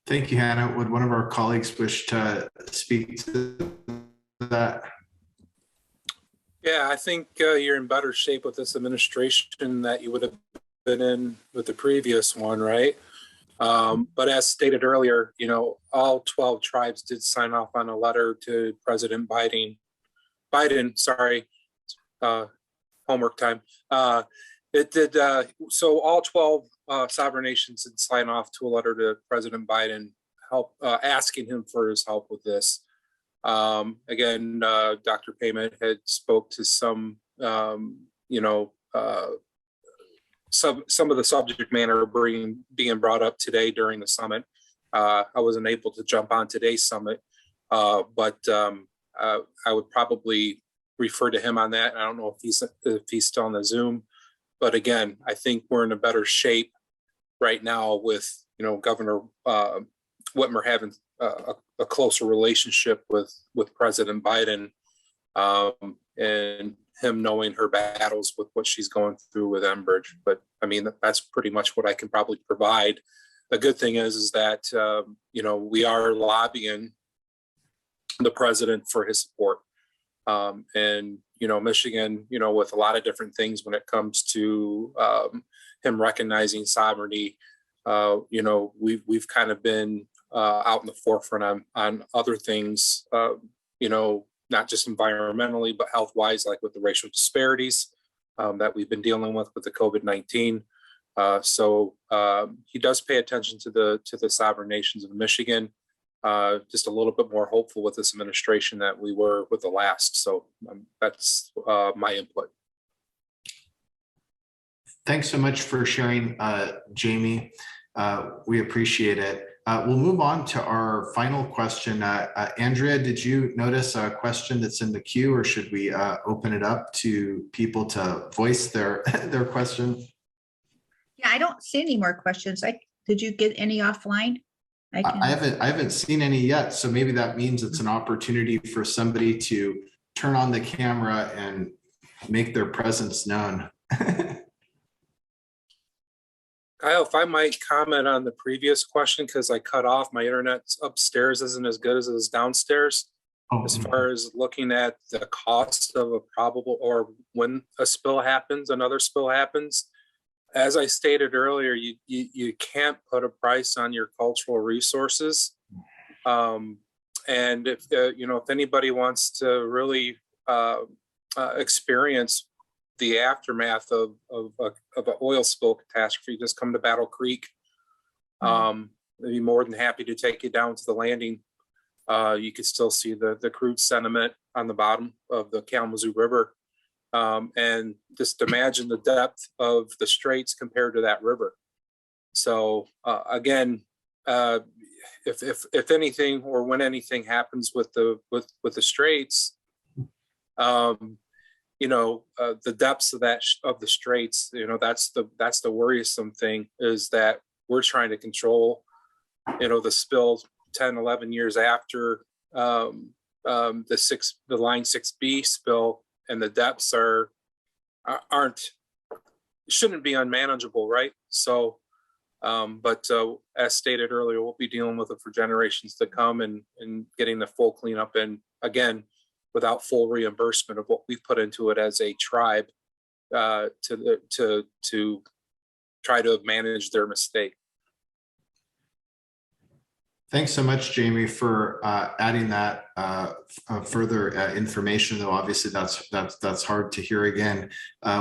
Thank you, Hannah. Would one of our colleagues wish to speak to that? Yeah, I think you're in better shape with this administration that you would have been in with the previous one, right? But as stated earlier, all 12 tribes did sign off on a letter to President Biden, homework time. It did. So all 12 sovereign nations did sign off to a letter to President Biden, asking him for his help with this. Again, Dr. Payment had spoke to some of the subject matter being brought up today during the summit. I wasn't able to jump on today's summit, but I would probably refer to him on that. I don't know if he's still on the Zoom, but again, I think we're in a better shape right now with Governor Whitmer having a closer relationship with President Biden, and him knowing her battles with what she's going through with Enbridge. But I mean, that's pretty much what I can probably provide. The good thing is that we are lobbying the president for his support. And Michigan, with a lot of different things when it comes to him recognizing sovereignty, we've kind of been out in the forefront on other things, not just environmentally, but health-wise, like with the racial disparities that we've been dealing with the COVID-19. So he does pay attention to the sovereign nations of Michigan. Just a little bit more hopeful with this administration that we were with the last. So that's my input. Thanks so much for sharing, Jamie. We appreciate it. We'll move on to our final question. Andrea, did you notice a question that's in the queue, or should we open it up to people to voice their question? Yeah, I don't see any more questions. Did you get any offline? I haven't seen any yet, so maybe that means it's an opportunity for somebody to turn on the camera and make their presence known. Kyle, if I might comment on the previous question, because I cut off, my internet upstairs isn't as good as it is downstairs. As far as looking at the cost of a probable, or when a spill happens, another spill happens, as I stated earlier, you can't put a price on your cultural resources. And if if anybody wants to really experience the aftermath of an oil spill catastrophe, just come to Battle Creek. I'd be more than happy to take you down to the landing. You could still see the crude sediment on the bottom of the Kalamazoo River. And just imagine the depth of the straits compared to that river. So again, if anything, or when anything happens with the straits, the depths of the straits, that's the worrisome thing, is that we're trying to control, the spill 10, 11 years after the Line 6B spill, and the depths shouldn't be unmanageable, right? So, but as stated earlier, we'll be dealing with it for generations to come, and getting the full cleanup, and again, without full reimbursement of what we've put into it as a tribe to try to manage their mistake. Thanks so much, Jamie, for adding that further information. Though obviously that's hard to hear again.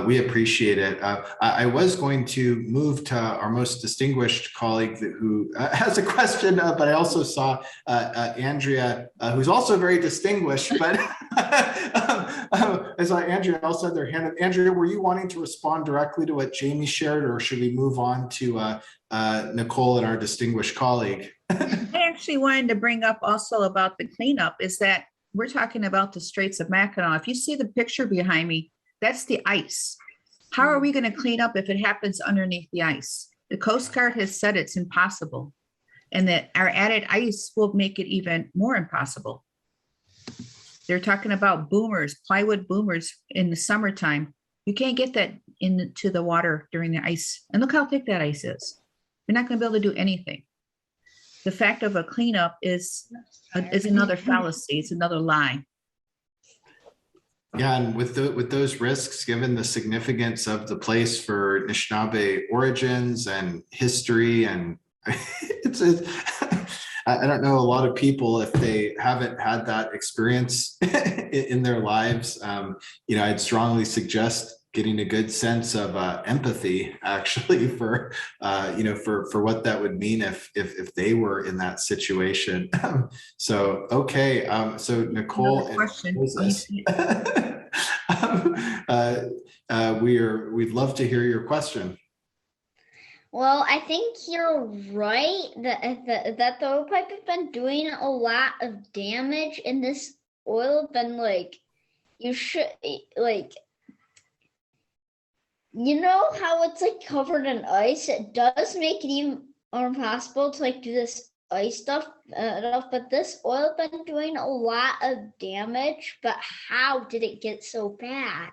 We appreciate it. I was going to move to our most distinguished colleague who has a question, but I also saw Andrea, who's also very distinguished. But I saw Andrea also had their hand up. Andrea, were you wanting to respond directly to what Jamie shared, or should we move on to Nicole and our distinguished colleague? I actually wanted to bring up also about the cleanup, is that we're talking about the Straits of Mackinac. If you see the picture behind me, that's the ice. How are we going to clean up if it happens underneath the ice? The Coast Guard has said it's impossible, and that our added ice will make it even more impossible. They're talking about boomers, plywood boomers in the summertime. You can't get that into the water during the ice. And look how thick that ice is. You're not going to be able to do anything. The fact of a cleanup is another fallacy. It's another lie. Yeah, and with those risks, given the significance of the place for Anishinaabe origins and history, and I don't know a lot of people, if they haven't had that experience in their lives, I'd strongly suggest getting a good sense of empathy, actually, for what that would mean if they were in that situation. So okay, so Nicole and Moses, we'd love to hear your question. Well, I think you're right that the oil pipe has been doing a lot of damage, and this oil has been how it's covered in ice. It does make it even more impossible to do this ice stuff, but this oil has been doing a lot of damage. But how did it get so bad?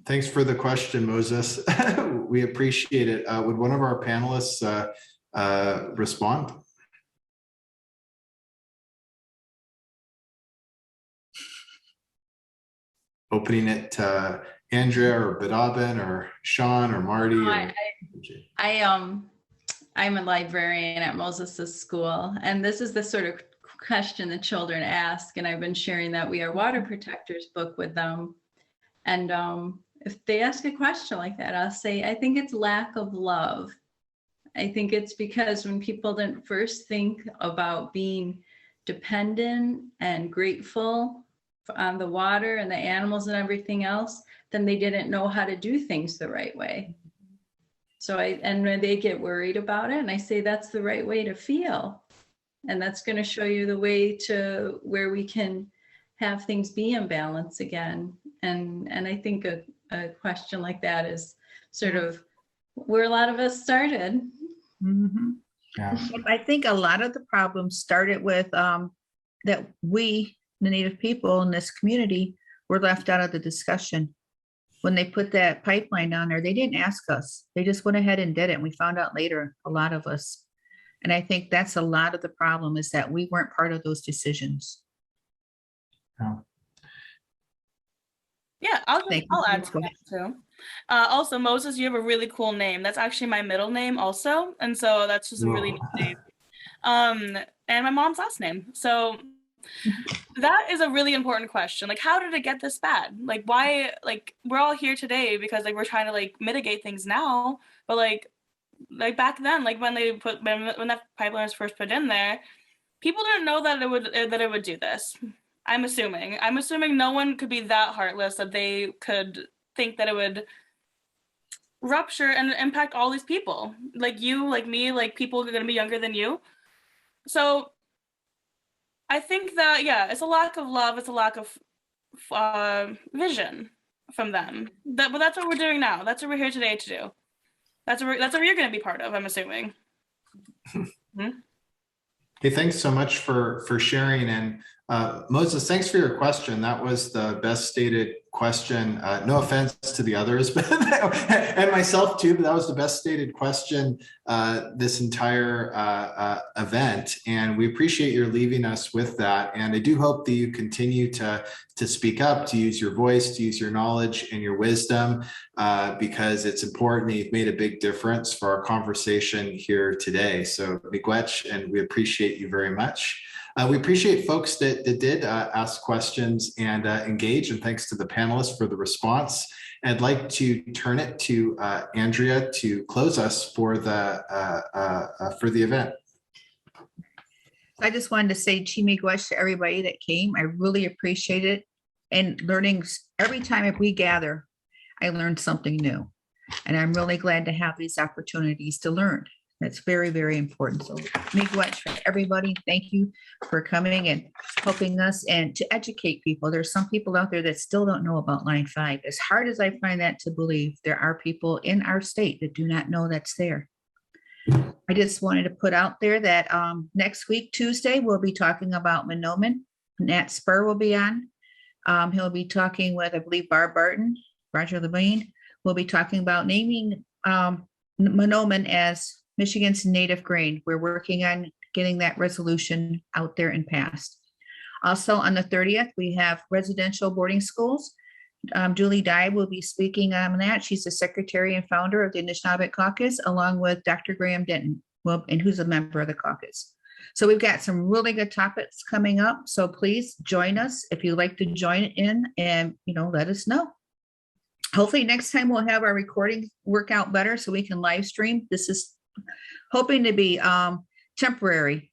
Thanks for the question, Moses. We appreciate it. Would one of our panelists respond? Opening it to Andrea or Biidaaban or Sean or Marty. I'm a librarian at Moses' school, and this is the sort of question the children ask, and I've been sharing that We Are Water Protectors book with them. And if they ask a question like that, I'll say, I think it's lack of love. I think it's because when people didn't first think about being dependent and grateful on the water and the animals and everything else, then they didn't know how to do things the right way. So and when they get worried about it, and I say that's the right way to feel. And that's going to show you the way to where we can have things be in balance again. And I think a question like that is sort of where a lot of us started. Mm-hmm. Yeah. I think a lot of the problems started with that we, the Native people in this community, were left out of the discussion. When they put that pipeline down there, they didn't ask us. They just went ahead and did it. And we found out later, a lot of us. And I think that's a lot of the problem, is that we weren't part of those decisions. Yeah, I'll Thank you. add to that too. Also, Moses, you have a really cool name. That's actually my middle name also, and so that's just a really neat name. And my mom's last name. So that is a really important question. Like, how did it get this bad? Like, why? Like, we're all here today because like we're trying to like mitigate things now, but like back then, like when that pipeline was first put in there, people didn't know that it would do this. I'm assuming no one could be that heartless that they could think that it would rupture and impact all these people, like you, like me, like people who are going to be younger than you. So I think that, yeah, it's a lack of love. It's a lack of vision from them. But that's what we're doing now. That's what we're here today to do. That's what you're going to be part of, I'm assuming. Hey, thanks so much for sharing. And Moses, thanks for your question. That was the best stated question. No offense to the others, but and myself too, but that was the best stated question this entire event. And we appreciate your leaving us with that. And I do hope that you continue to speak up, to use your voice, to use your knowledge and your wisdom, because it's important. You've made a big difference for our conversation here today. So miigwech, and we appreciate you very much. We appreciate folks that did ask questions and engage, and thanks to the panelists for the response. I'd like to turn it to Andrea to close us for the event. I just wanted to say miigwech to everybody that came. I really appreciate it. And learning every time if we gather, I learned something new. And I'm really glad to have these opportunities to learn. That's very, very important. So miigwech for everybody. Thank you for coming and helping us and to educate people. There's some people out there that still don't know about Line 5. As hard as I find that to believe, there are people in our state that do not know that's there. I just wanted to put out there that next week, Tuesday, we'll be talking about Mahnomen. Nat Spur will be on. He'll be talking with, I believe, Roger Levine. We'll be talking about naming Mahnomen as Michigan's native grain. We're working on getting that resolution out there and passed. Also on the 30th, we have residential boarding schools. Julie Dye will be speaking on that. She's the secretary and founder of the Anishinaabe Caucus, along with Dr. Graham Denton, and who's a member of the caucus. So we've got some really good topics coming up. So please join us if you'd like to join in, and let us know. Hopefully next time we'll have our recording work out better so we can live stream. This is hoping to be temporary.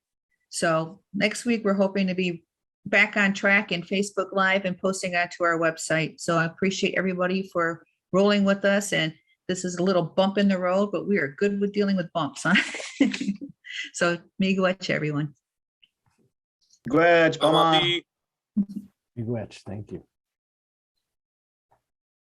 So next week we're hoping to be back on track in Facebook Live and posting onto our website. So I appreciate everybody for rolling with us. And this is a little bump in the road, but we are good with dealing with bumps, huh? So miigwech, everyone. Miigwech, Miigwech, miigwech, thank you.